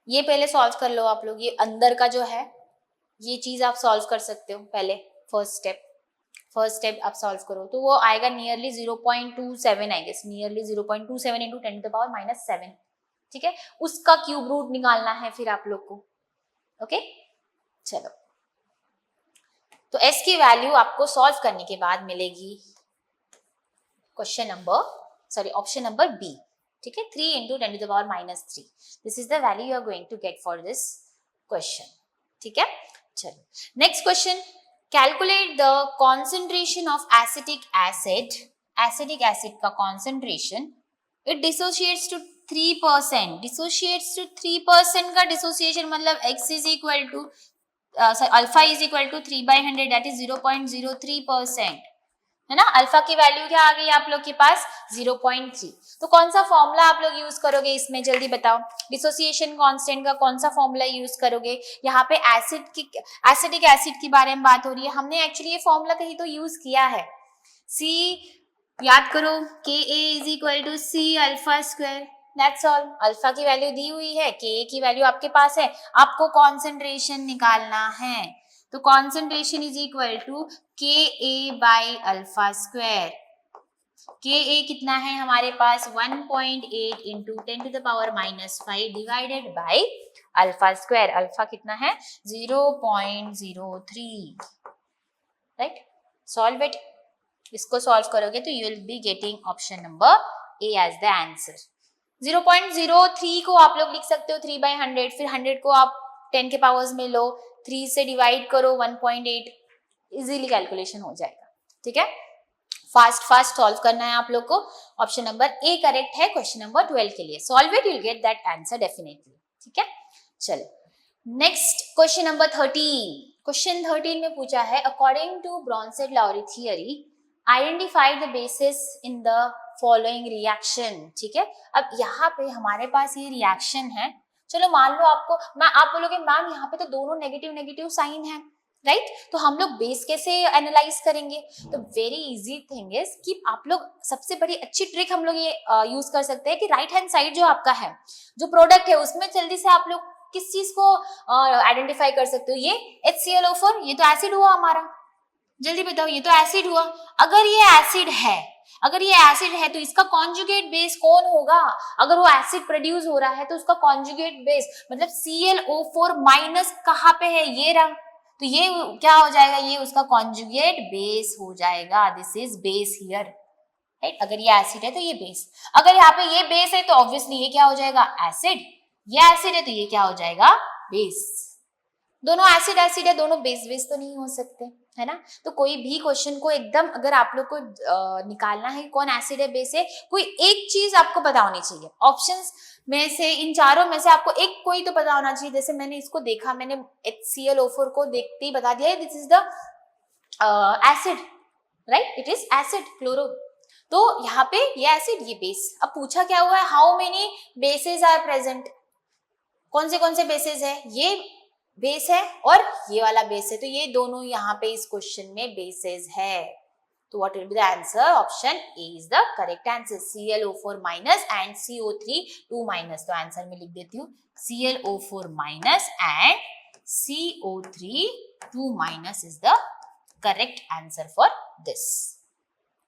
ये पहले सॉल्व कर लो आप लोग, ये अंदर का जो है ये चीज आप सॉल्व कर सकते हो पहले। फर्स्ट स्टेप आप सॉल्व करो तो वो आएगा nearly 0.27 I guess, nearly 0.27 into 10 to the power -7, ठीक है। उसका क्यूब रूट निकालना है फिर आप लोग को। ओके चलो, तो S की वैल्यू आपको सॉल्व करने के बाद मिलेगी ऑप्शन नंबर बी, ठीक है, 3 into 10 to the power -3। This is the value you are going to get for this question, ठीक है। चलो next question, calculate the concentration of acetic acid. Acetic acid का concentration, it dissociates to 3%, dissociates to 3% का dissociation मतलब x is equal to alpha is equal to 3/100, that is 0.03%, है ना। Alpha की value क्या आ गई आप लोग के पास? 0.3। तो कौन सा फॉर्मूला आप लोग यूज करोगे इसमें, जल्दी बताओ। डिसोसिएशन कांस्टेंट का कौन सा फॉर्मूला यूज करोगे? यहाँ पे एसिटिक एसिड के बारे में बात हो रही है, हमने एक्चुअली ये फॉर्मूला कहीं तो यूज किया है। C याद करो, Ka is equal to C alpha square, that's all. Alpha की वैल्यू दी हुई है, Ka की वैल्यू आपके पास है, आपको कॉन्सेंट्रेशन निकालना है। तो concentration is equal to Ka by alpha square. Ka कितना है हमारे पास? 1.8 into 10 to the power -5 divided by alpha square. Alpha कितना है? 0.03, राइट। सॉल्व इट, इसको सॉल्व करोगे तो you will be getting option number A as the answer. 0.03 को आप लोग लिख सकते हो 3/100, फिर 100 को आप 10 के पावर्स में लो, 3 से डिवाइड करो 1.8, इजीली कैलकुलेशन हो जाएगा, ठीक है। फास्ट सॉल्व करना है आप लोग को। ऑप्शन नंबर ए करेक्ट है क्वेश्चन नंबर 12 के लिए। Solve it, you will get that answer definitely, ठीक है। चलो नेक्स्ट क्वेश्चन नंबर 13। क्वेश्चन 13 में पूछा है, according to Bronsted Lowry theory identify the bases in the following reaction, ठीक है। अब यहाँ पे हमारे पास ये रिएक्शन है, चलो मान लो आप बोलोगे मैम यहाँ पे तो दोनों नेगेटिव साइन है, राइट। तो हम लोग बेस कैसे एनालाइज करेंगे? तो वेरी इजी थिंग इज कि आप लोग, सबसे बड़ी अच्छी ट्रिक हम लोग ये यूज कर सकते हैं कि राइट हैंड साइड जो आपका है, जो प्रोडक्ट है, उसमें जल्दी से आप लोग किस चीज को आइडेंटिफाई कर सकते हो? ये HClO4, ये तो एसिड हुआ हमारा, जल्दी बताओ, ये तो एसिड हुआ। अगर ये एसिड है, अगर ये एसिड है तो इसका कॉन्जुगेट बेस कौन होगा? अगर वो एसिड प्रोड्यूस हो रहा है तो उसका कॉन्जुगेट बेस मतलब ClO4 माइनस कहाँ पे है? ये रहा। तो ये क्या हो जाएगा? ये उसका कॉन्जुगेट बेस हो जाएगा। This is base here, right. अगर ये एसिड है तो ये बेस, अगर यहाँ पे ये बेस है तो ऑब्वियसली ये क्या हो जाएगा? एसिड। ये एसिड है तो ये क्या हो जाएगा? बेस। दोनों एसिड एसिड है, दोनों बेस बेस तो नहीं हो सकते, है ना। तो कोई भी क्वेश्चन को एकदम अगर आप लोग को निकालना है कौन एसिड है बेस है, कोई एक चीज आपको पता होनी चाहिए। ऑप्शंस में से इन चारों में से आपको एक कोई तो पता होना चाहिए। जैसे मैंने इसको देखा, मैंने HClO4 को देखते ही बता दिया this is the acid, right, it is acid chloro. तो यहाँ पे ये एसिड ये बेस। अब पूछा क्या हुआ है? How many bases are present? कौन से बेसेस है? ये बेस है और ये वाला बेस है, तो ये दोनों यहाँ पे इस क्वेश्चन में बेसेस है। तो what will be the answer? Option A is the correct answer, ClO4 minus and CO3 2 minus. तो आंसर में लिख देती हूँ ClO4 minus and CO3 2 minus is the correct answer for this.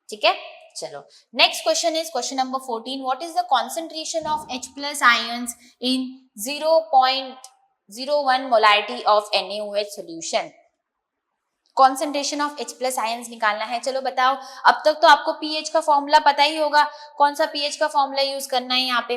ठीक है, चलो next question is question number 14। What is the concentration of H plus ions in 0.01 molarity of NaOH solution? Concentration of H plus ions निकालना है। चलो बताओ, अब तक तो आपको pH का फॉर्मूला पता ही होगा। कौन सा pH का फॉर्मूला यूज करना है? यहाँ पे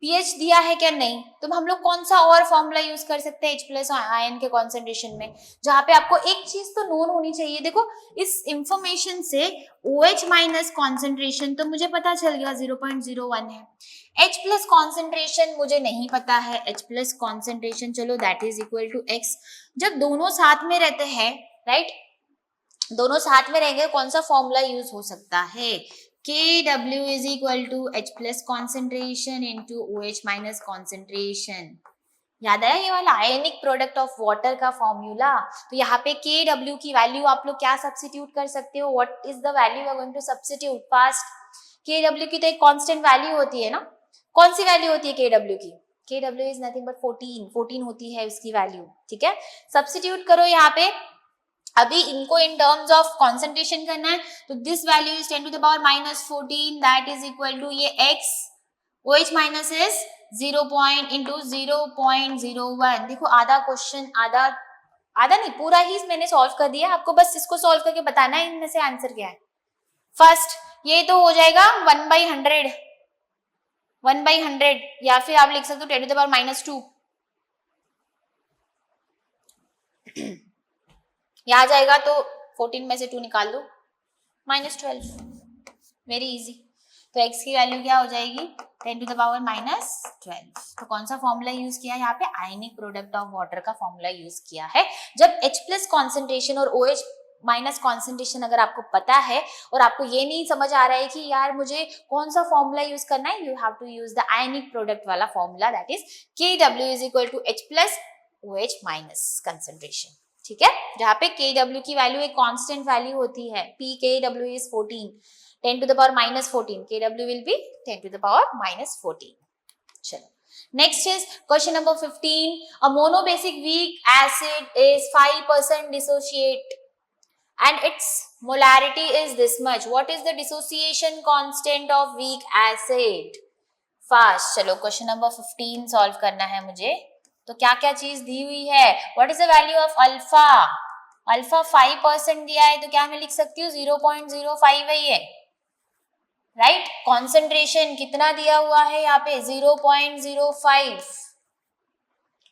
pH दिया है क्या? नहीं। तो हम लोग कौन सा और फॉर्मूला यूज कर सकते हैं H प्लस आयन के कॉन्सेंट्रेशन में? जहाँ पे आपको एक चीज तो नोन होनी चाहिए। देखो इस इंफॉर्मेशन से OH माइनस कॉन्सेंट्रेशन तो मुझे पता चल गया 0.01 है। H प्लस कॉन्सेंट्रेशन मुझे नहीं पता है। H प्लस कॉन्सेंट्रेशन चलो that is equal to X। जब दोनों साथ में रहते हैं, राइट, दोनों साथ में रहेंगे, कौन सा फॉर्मूला यूज हो सकता है? KW is equal to H plus concentration into OH minus concentration. याद आया ये वाला आयनिक प्रोडक्ट ऑफ वाटर का फॉर्मूला? तो यहाँ पे KW की वैल्यू आप लोग क्या सब्स्टिट्यूट कर सकते हो? What is the value you are going to substitute fast? KW की तो एक कांस्टेंट वैल्यू होती है ना। कौन सी वैल्यू होती है KW की? KW इज नथिंग बट 14 होती है उसकी वैल्यू। ठीक है, सब्स्टिट्यूट करो यहाँ पे। अभी इनको इन टर्म्स ऑफ कॉन्सेंट्रेशन करना है, तो this value is 10 to the power minus 14 that is equal to ये x, OH minus is 0 into 0.01। देखो आधा क्वेश्चन, आधा नहीं पूरा ही मैंने सॉल्व कर दिया। आपको बस इसको सॉल्व करके बताना है इनमें से आंसर क्या है। फर्स्ट ये तो हो जाएगा 1/100, 1/100, या फिर आप लिख सकते हो 10 to the power minus 2। यहाँ जाएगा तो 14 में से 2 निकाल दो, -12। Very easy. तो x की वैल्यू क्या हो जाएगी? 10 to the power -12। तो कौन सा फॉर्मूला यूज किया यहाँ पे? आयनिक प्रोडक्ट ऑफ वाटर का फॉर्मूला यूज किया है। जब H प्लस कॉन्सेंट्रेशन और OH माइनस कॉन्सेंट्रेशन अगर आपको पता है और आपको ये नहीं समझ आ रहा है कि यार मुझे कौन सा फॉर्मूला यूज करना है, you have to use the ionic product वाला formula that is KW is equal to H plus OH minus concentration. ठीक है, जहाँ पे KW की वैल्यू एक कांस्टेंट वैल्यू होती है। PKW is 14, 10 to the power -14, KW will be 10 to the power -14। चलो next is question number 15। A monobasic weak acid is 5% dissociate and its molarity is this much. What is the dissociation constant of weak acid? Fast चलो question number 15 solve करना है मुझे। तो क्या क्या चीज दी हुई है? What is the value of alpha? Alpha 5% दिया है, तो क्या मैं लिख सकती हूँ 0.05 है ये, राइट। कॉन्सेंट्रेशन कितना दिया हुआ है यहाँ पे? 0.05।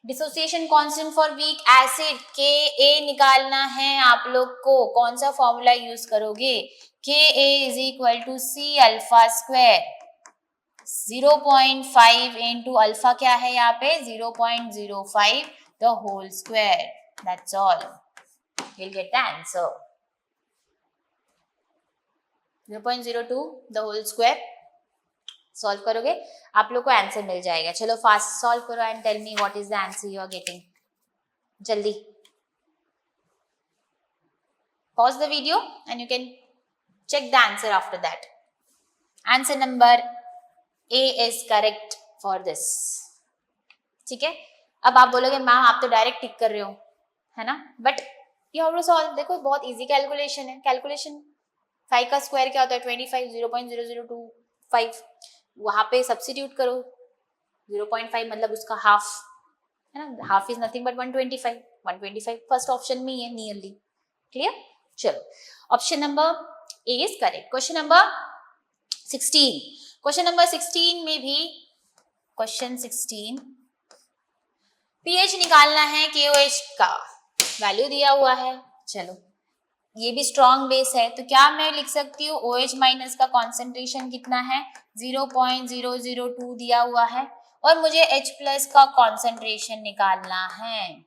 Dissociation constant for weak acid Ka निकालना है आप लोग को। कौन सा फॉर्मूला यूज करोगे? Ka is equal to C alpha square. 0.5 into alpha क्या है यहाँ पे? 0.05 the whole square. That's all. You'll get the answer. 0.02 the whole square. Solve करोगे आप लोग को आंसर मिल जाएगा। चलो फास्ट सॉल्व करो and tell me what is the answer you are getting. जल्दी pause the video and you can check the answer after that. Answer number A is correct for this। ठीक है, अब आप बोलोगे मैम आप तो direct टिक कर रहे हो, है ना, but you have to solve. देखो बहुत इजी कैलकुलेशन है। कैलकुलेशन 5 का स्क्वायर क्या होता है 25, 0.0025, वहां पे सब्स्टिट्यूट करो 0.5 मतलब उसका हाफ, है ना, half is nothing but 125, 125 first option में ही है नियरली। क्लियर? चलो option number A is correct. Question number 16, question number 16 में भी क्वेश्चन 16 पीएच निकालना है, केओएच का वैल्यू दिया हुआ है। चलो ये भी स्ट्रॉन्ग बेस है तो क्या मैं लिख सकती हूँ OH माइनस का कॉन्सेंट्रेशन कितना है 0.002 दिया हुआ है और मुझे H प्लस का कॉन्सेंट्रेशन निकालना है,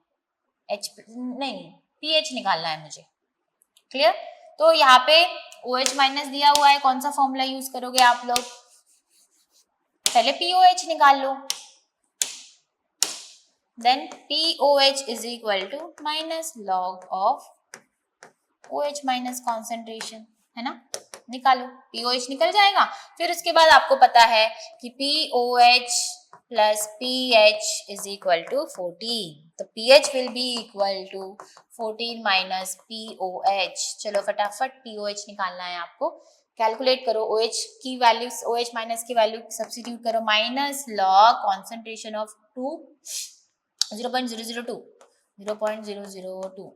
H नहीं पीएच निकालना है मुझे। क्लियर? तो यहाँ पे OH माइनस दिया हुआ है, कौन सा फॉर्मूला यूज करोगे आप लोग? पहले POH निकाल लो, then POH is equal to minus log of OH minus concentration, है ना, निकालो, POH निकल जाएगा। फिर उसके बाद आपको पता है कि POH plus PH is equal to 14, तो PH will be equal to 14 minus POH। चलो फटाफट POH निकालना है आपको, कैलकुलेट करो OH की वैल्यू, OH माइनस की वैल्यू सब्स्टिट्यूट करो, माइनस लॉग कॉन्सेंट्रेशन ऑफ 0.002,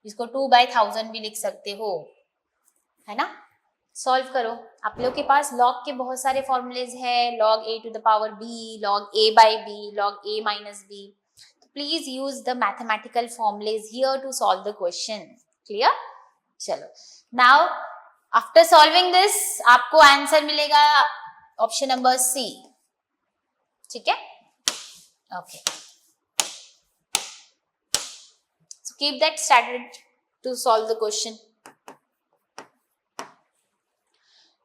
इसको 2/1000 भी लिख सकते हो, है ना। सॉल्व करो, आप लोग के पास लॉग के बहुत सारे फॉर्मूलेज है, log a to the power b, log a by b, log a minus b। Please use the mathematical formulae here to solve the question. Clear? चलो नाउ आफ्टर सॉल्विंग दिस आपको answer मिलेगा option number C. ठीक है, okay, so keep that started to solve the question.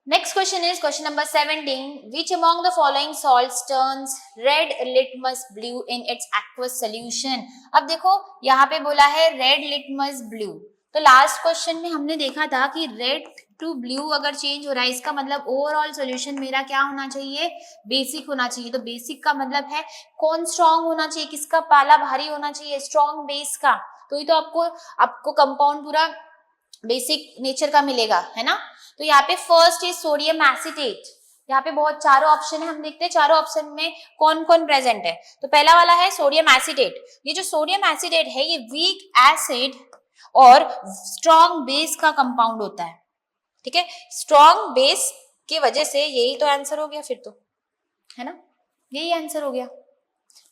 Next question is question number 17. Which among the following salts turns red litmus blue in its aqueous solution? अब देखो यहाँ पे बोला है red litmus blue, तो last question में हमने देखा था कि रेड टू ब्लू अगर चेंज हो रहा है इसका मतलब ओवरऑल सॉल्यूशन मेरा क्या होना चाहिए, बेसिक होना चाहिए। तो बेसिक का मतलब है कौन स्ट्रॉन्ग होना चाहिए, किसका पाला भारी होना चाहिए, स्ट्रॉन्ग बेस का। तो ये तो आपको कंपाउंड पूरा बेसिक नेचर का मिलेगा, है ना। तो यहाँ पे फर्स्ट इज सोडियम एसिटेट, यहाँ पे बहुत चारों ऑप्शन है, हम देखते हैं चारों ऑप्शन में कौन कौन प्रेजेंट है। तो पहला वाला है सोडियम एसिटेट। ये जो सोडियम एसिटेट है ये वीक एसिड और स्ट्रॉन्ग बेस का कंपाउंड होता है। ठीक है, स्ट्रॉन्ग बेस की वजह से यही तो आंसर हो गया फिर तो, है ना, यही आंसर हो गया।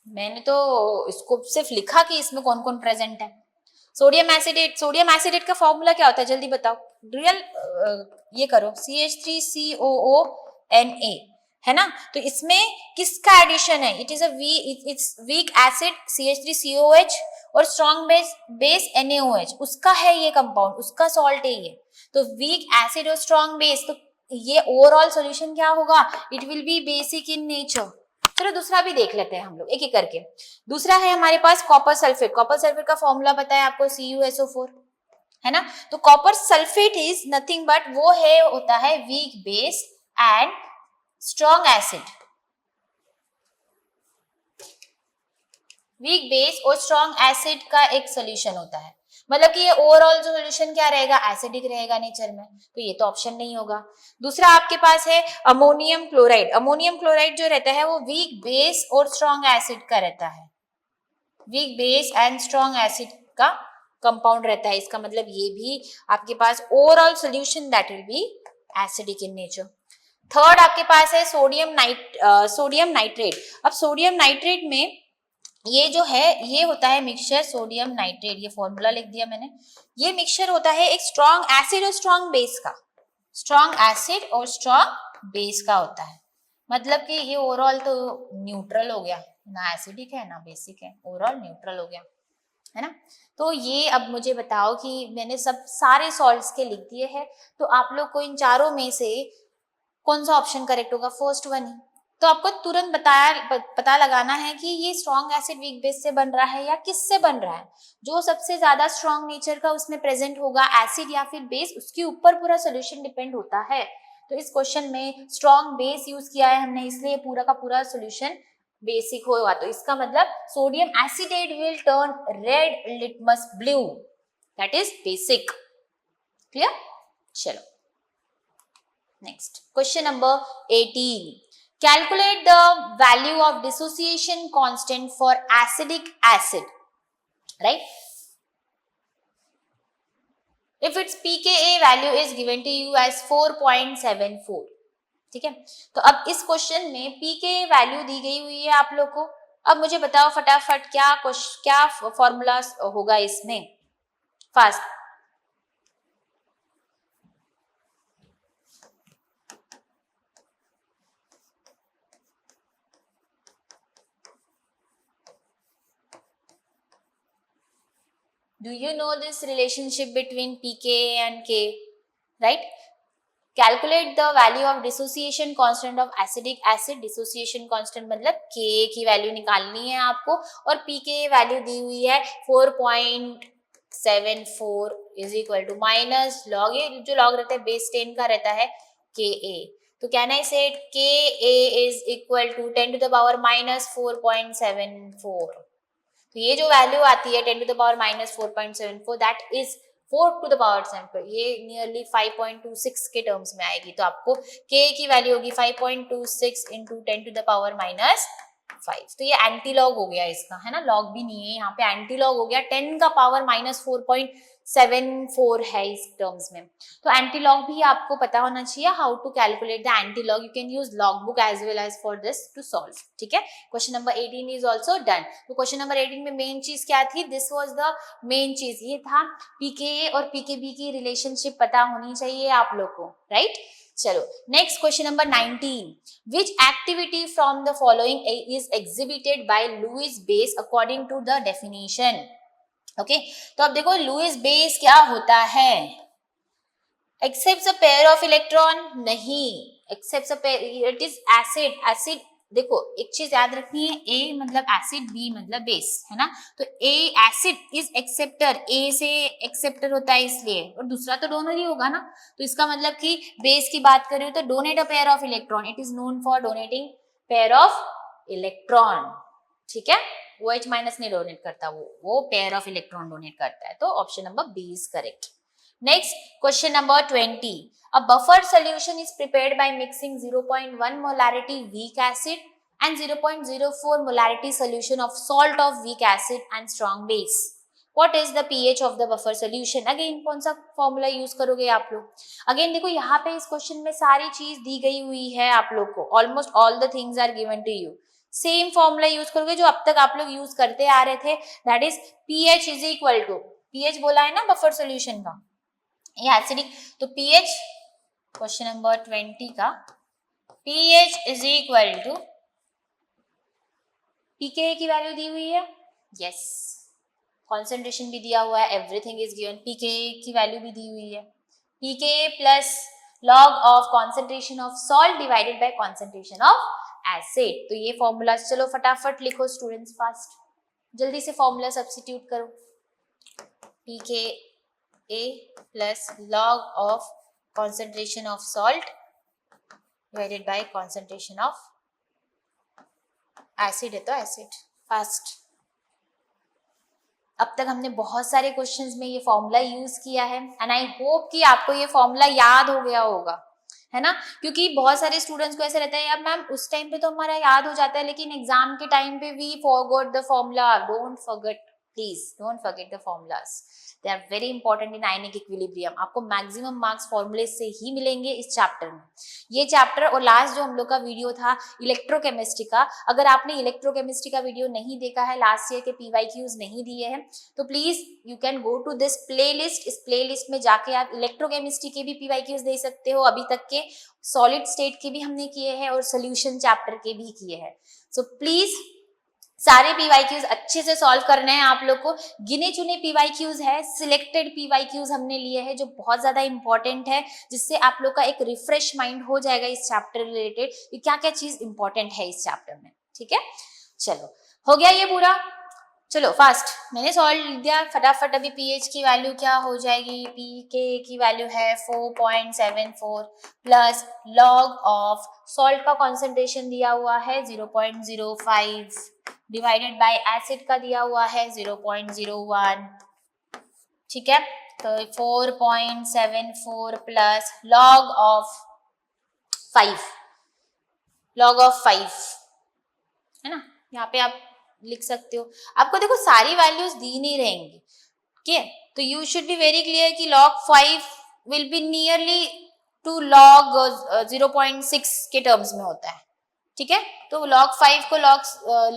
मैंने तो इसको सिर्फ लिखा कि इसमें कौन कौन प्रेजेंट है। सोडियम एसिडेट, सोडियम एसिडेट का फॉर्मूला क्या होता है जल्दी बताओ, रियल ये करो CH3COONA, है ना। तो इसमें किसका एडिशन है, it is it's weak acid CH3COH और स्ट्रॉन्ग बेस NaOH, उसका है ये कंपाउंड, उसका सॉल्ट है ये। तो वीक एसिड और स्ट्रॉन्ग बेस, तो ये ओवरऑल सॉल्यूशन क्या होगा, it will be basic in nature. चलो दूसरा भी देख लेते हैं हम लोग एक एक करके। दूसरा है हमारे पास कॉपर सल्फेट। कॉपर सल्फेट का फॉर्मूला पता है आपको CuSO4, है ना। तो copper sulphate is nothing but वो है होता है weak base and strong acid, week base और स्ट्रॉन्ग एसिड का एक सोल्यूशन होता है। मतलब कि ये ओवरऑल जो सोल्यूशन क्या रहेगा, एसिडिक रहेगा नेचर में, तो ये तो ऑप्शन नहीं होगा। दूसरा आपके पास है अमोनियम क्लोराइड। अमोनियम क्लोराइड जो रहता है वो वीक बेस और स्ट्रॉन्ग एसिड का रहता है, weak base and strong acid का कंपाउंड रहता है। इसका मतलब ये भी आपके पास overall solution that will be acidic in nature. Third आपके पास है सोडियम नाइट्रेट। अब सोडियम नाइट्रेट में ये जो है ये होता है मिक्सचर सोडियम नाइट्रेट, ये फॉर्मूला लिख दिया मैंने। ये मिक्सचर होता है एक स्ट्रॉन्ग एसिड और स्ट्रॉन्ग बेस का, स्ट्रॉन्ग एसिड और स्ट्रॉन्ग बेस का होता है। मतलब कि ये ओवरऑल तो न्यूट्रल हो गया, ना एसिडिक है ना बेसिक है, ओवरऑल न्यूट्रल हो गया, है ना। तो ये अब मुझे बताओ कि मैंने सब सारे सॉल्ट्स के लिख दिए हैं, तो आप लोग को इन चारों में से कौन सा ऑप्शन करेक्ट होगा, फर्स्ट वन ही। तो आपको तुरंत पता लगाना है कि ये स्ट्रॉन्ग एसिड वीक बेस से बन रहा है या किससे बन रहा है। जो सबसे ज्यादा स्ट्रॉन्ग नेचर का उसमें प्रेजेंट होगा एसिड या फिर बेस, उसके ऊपर पूरा सोल्यूशन डिपेंड होता है। तो इस क्वेश्चन में स्ट्रॉन्ग बेस यूज किया है हमने, इसलिए पूरा का पूरा सोल्यूशन बेसिक होगा। तो इसका मतलब sodium acetate will turn red litmus blue, that is basic. Clear? चलो next question number 18, calculate the value of dissociation constant for acidic acid, right? If its pKa value is given to you as 4.74, ठीक है? तो अब इस question में pKa value दी गई हुई है आप लोग को। अब मुझे बताओ फटाफट क्या फॉर्मूला होगा इसमें, fast. Do you know this relationship between pKa and K, right? Calculate the value of dissociation constant of acidic acid. Dissociation constant मतलब Ka की वैल्यू निकालनी है आपको, और pKa वैल्यू दी हुई है 4.74 is equal to minus log, ये जो लॉग रहता है बेस 10 का रहता है Ka, तो can I say Ka is equal to 10 to the power minus 4.74। तो ये जो वैल्यू आती है 10 to the power minus 4.74 that is 4 to the power 7, ये नियरली 5.26 के टर्म्स में आएगी। तो आपको K की वैल्यू होगी 5.26 into 10 to the power minus 5। तो ये एंटी लॉग हो गया इसका, है ना, लॉग भी नहीं है यहाँ पे, एंटी लॉग हो गया, 10 का पावर माइनस 4.74 है इस टर्म्स में। तो एंटी लॉग भी आपको पता होना चाहिए, how to calculate the anti log, you can use log book as well as for this to solve, ठीक है। Question number 18 is also done. तो क्वेश्चन नंबर 18 में मेन चीज क्या थी, दिस वाज द मेन चीज, ये था पीकेए और पीकेबी की रिलेशनशिप पता होनी चाहिए आप लोग को, राइट। चलो next question number 19, which activity from the following is exhibited by Lewis base according to the definition. Okay, तो अब देखो लुईस बेस क्या होता है, accepts a pair of electron, नहीं, accepts a pair, it is acid, acid. देखो एक चीज याद रखनी है, ए मतलब एसिड, बी मतलब बेस, है ना, तो ए एसिड इज एक्सेप्टर, ए से एक्सेप्टर होता है इसलिए, और दूसरा तो डोनर ही होगा ना, तो इसका मतलब कि बेस की बात कर रही हूँ तो donate a pair of electron, it is known for donating pair of electron, ठीक है। वो H माइनस नहीं डोनेट करता, वो पेयर ऑफ इलेक्ट्रॉन डोनेट करता है, तो option number B is correct. Next, question number 20. A buffer solution is prepared by mixing 0.1 molarity weak acid and 0.04 molarity solution of salt of weak acid and strong base. What is the pH of the buffer solution? Again, कौन सा formula use करोगे आप लोग? Again देखो यहाँ पे इस question में सारी चीज दी गई हुई है आप लोग को, almost all the things are given to you. Same formula use करोगे जो अब तक आप लोग यूज करते आ रहे थे, that is pH is equal to, pH बोला है ना बफर सोल्यूशन का, ये एसिडिक, तो pH क्वेश्चन नंबर 20 का pH is equal to, pKa की वैल्यू दी हुई है, यस, कॉन्सेंट्रेशन भी दिया हुआ है, एवरीथिंग इज गिवन, pKa की वैल्यू भी दी हुई है, pKa plus log of concentration of salt divided by concentration of acid. तो ये फॉर्मूला चलो फटाफट लिखो स्टूडेंट्स, फास्ट, जल्दी से फॉर्मूला सब्स्टिट्यूट करो, pKa A plus log of concentration of salt divided by concentration of acid है तो acid, फास्ट। अब तक हमने बहुत सारे क्वेश्चंस में ये फॉर्मूला यूज किया है एंड आई होप कि आपको ये फॉर्मूला याद हो गया होगा, है ना, क्योंकि बहुत सारे स्टूडेंट्स को ऐसे रहता है यार मैम उस टाइम पे तो हमारा याद हो जाता है लेकिन एग्जाम के टाइम पे we forgot the formula. Don't forget, please don't forget the formulas, they are very important in ionic equilibrium. आपको मैक्सिमम मार्क्स फॉर्मूले से ही मिलेंगे इस चैप्टर में। ये चैप्टर और लास्ट जो हम लोग का वीडियो था इलेक्ट्रोकेमिस्ट्री का, अगर आपने इलेक्ट्रोकेमिस्ट्री का वीडियो नहीं देखा है, लास्ट ईयर के पीवाईक्यूज नहीं दिए हैं, तो please you can go to this playlist, इस प्लेलिस्ट में जाके आप इलेक्ट्रोकेमिस्ट्री के भी पीवाईक्यूज दे सकते हो, अभी तक के सॉलिड स्टेट के भी हमने किए हैं और सोल्यूशन चैप्टर के भी किए हैं। सो प्लीज सारे पीवाईक्यूज अच्छे से सॉल्व करने हैं आप लोग को। गिने चुने पीवाईक्यूज है, सिलेक्टेड पीवाईक्यूज हमने लिए हैं जो बहुत ज्यादा इंपॉर्टेंट है, जिससे आप लोग का एक रिफ्रेश माइंड हो जाएगा इस चैप्टर रिलेटेड कि क्या क्या चीज इंपॉर्टेंट है इस चैप्टर में, ठीक है। चलो हो गया ये पूरा, चलो फास्ट, मैंने सॉल्व दिया फटाफट। अभी pH की वैल्यू क्या हो जाएगी, pKa की वैल्यू है 4.74 प्लस लॉग ऑफ सॉल्ट का कॉन्सेंट्रेशन दिया हुआ है 0.05 डिवाइडेड बाय एसिड का दिया हुआ है 0.01, ठीक है, तो 4.74 plus log of 5, log of 5 है ना, यहाँ पे आप लिख सकते हो। आपको देखो सारी वैल्यूज दी नहीं रहेंगी, ठीक है, तो you should be very clear कि log 5 will be nearly to log 0.6 के टर्म्स में होता है, ठीक है। तो log 5 को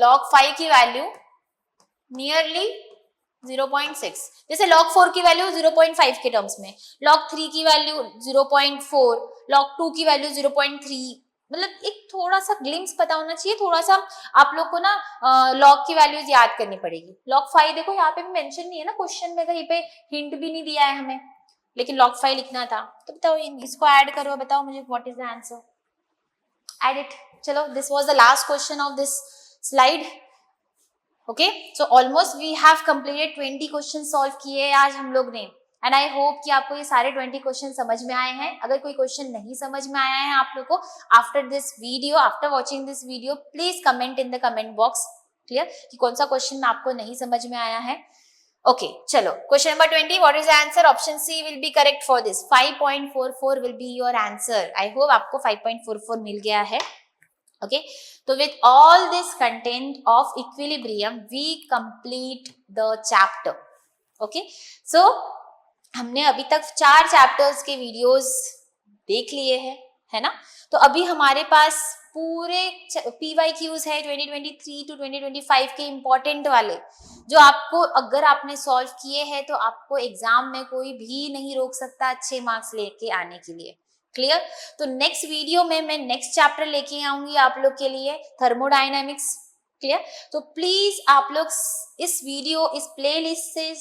log 5 की वैल्यू नियरली 0.6, जैसे log 4 की वैल्यू 0.5 के टर्म्स में, log 3 की वैल्यू 0.4, log 2 की वैल्यू 0.3, मतलब एक थोड़ा सा ग्लिम्स पता होना चाहिए, थोड़ा सा आप लोग को ना लॉग की वैल्यूज याद करनी पड़ेगी। log 5 देखो यहाँ पे भी मेंशन नहीं है ना, क्वेश्चन में कहीं पे हिंट भी नहीं दिया है हमें, लेकिन log 5 लिखना था, तो बताओ इसको ऐड करो, बताओ मुझे what is the answer, add it. चलो, this was the last question of this slide. Okay, so almost we have completed 20 question solve किए आज हम लोग ने, एंड आई होप कि आपको ये सारे 20 क्वेश्चन समझ में आए हैं। अगर कोई क्वेश्चन नहीं समझ में आया है आप लोग को after this video, after watching this video, please comment in the comment box, clear, कि कौन सा क्वेश्चन आपको नहीं समझ में आया है। ओके, चलो, question number 20, what is the answer? Option C will be correct for this, 5.44 will be your answer. I hope आपको 5.44 मिल गया है। Okay, so with all this content of equilibrium we complete the chapter. Okay, so हमने अभी तक 4 chapters के videos देख लिए हैं, है ना। तो अभी हमारे पास पूरे PYQs है 2023 to 2025 के इम्पोर्टेंट वाले, जो आपको अगर आपने सॉल्व किए हैं तो आपको एग्जाम में कोई भी नहीं रोक सकता अच्छे मार्क्स लेके आने के लिए, क्लियर। तो नेक्स्ट वीडियो में मैं नेक्स्ट चैप्टर लेके आऊंगी आप लोग के लिए, थर्मोडायनामिक्स, क्लियर। तो प्लीज आप लोग इस वीडियो, इस प्लेलिस्ट से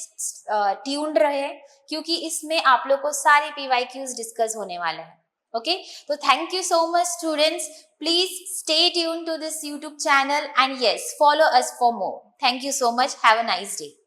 ट्यून्ड रहे, क्योंकि इसमें आप लोग को सारे PYQs डिस्कस होने वाले हैं। ओके, तो thank you so much students, please stay tune to this YouTube channel and yes, follow us for more. Thank you so much, have a nice day.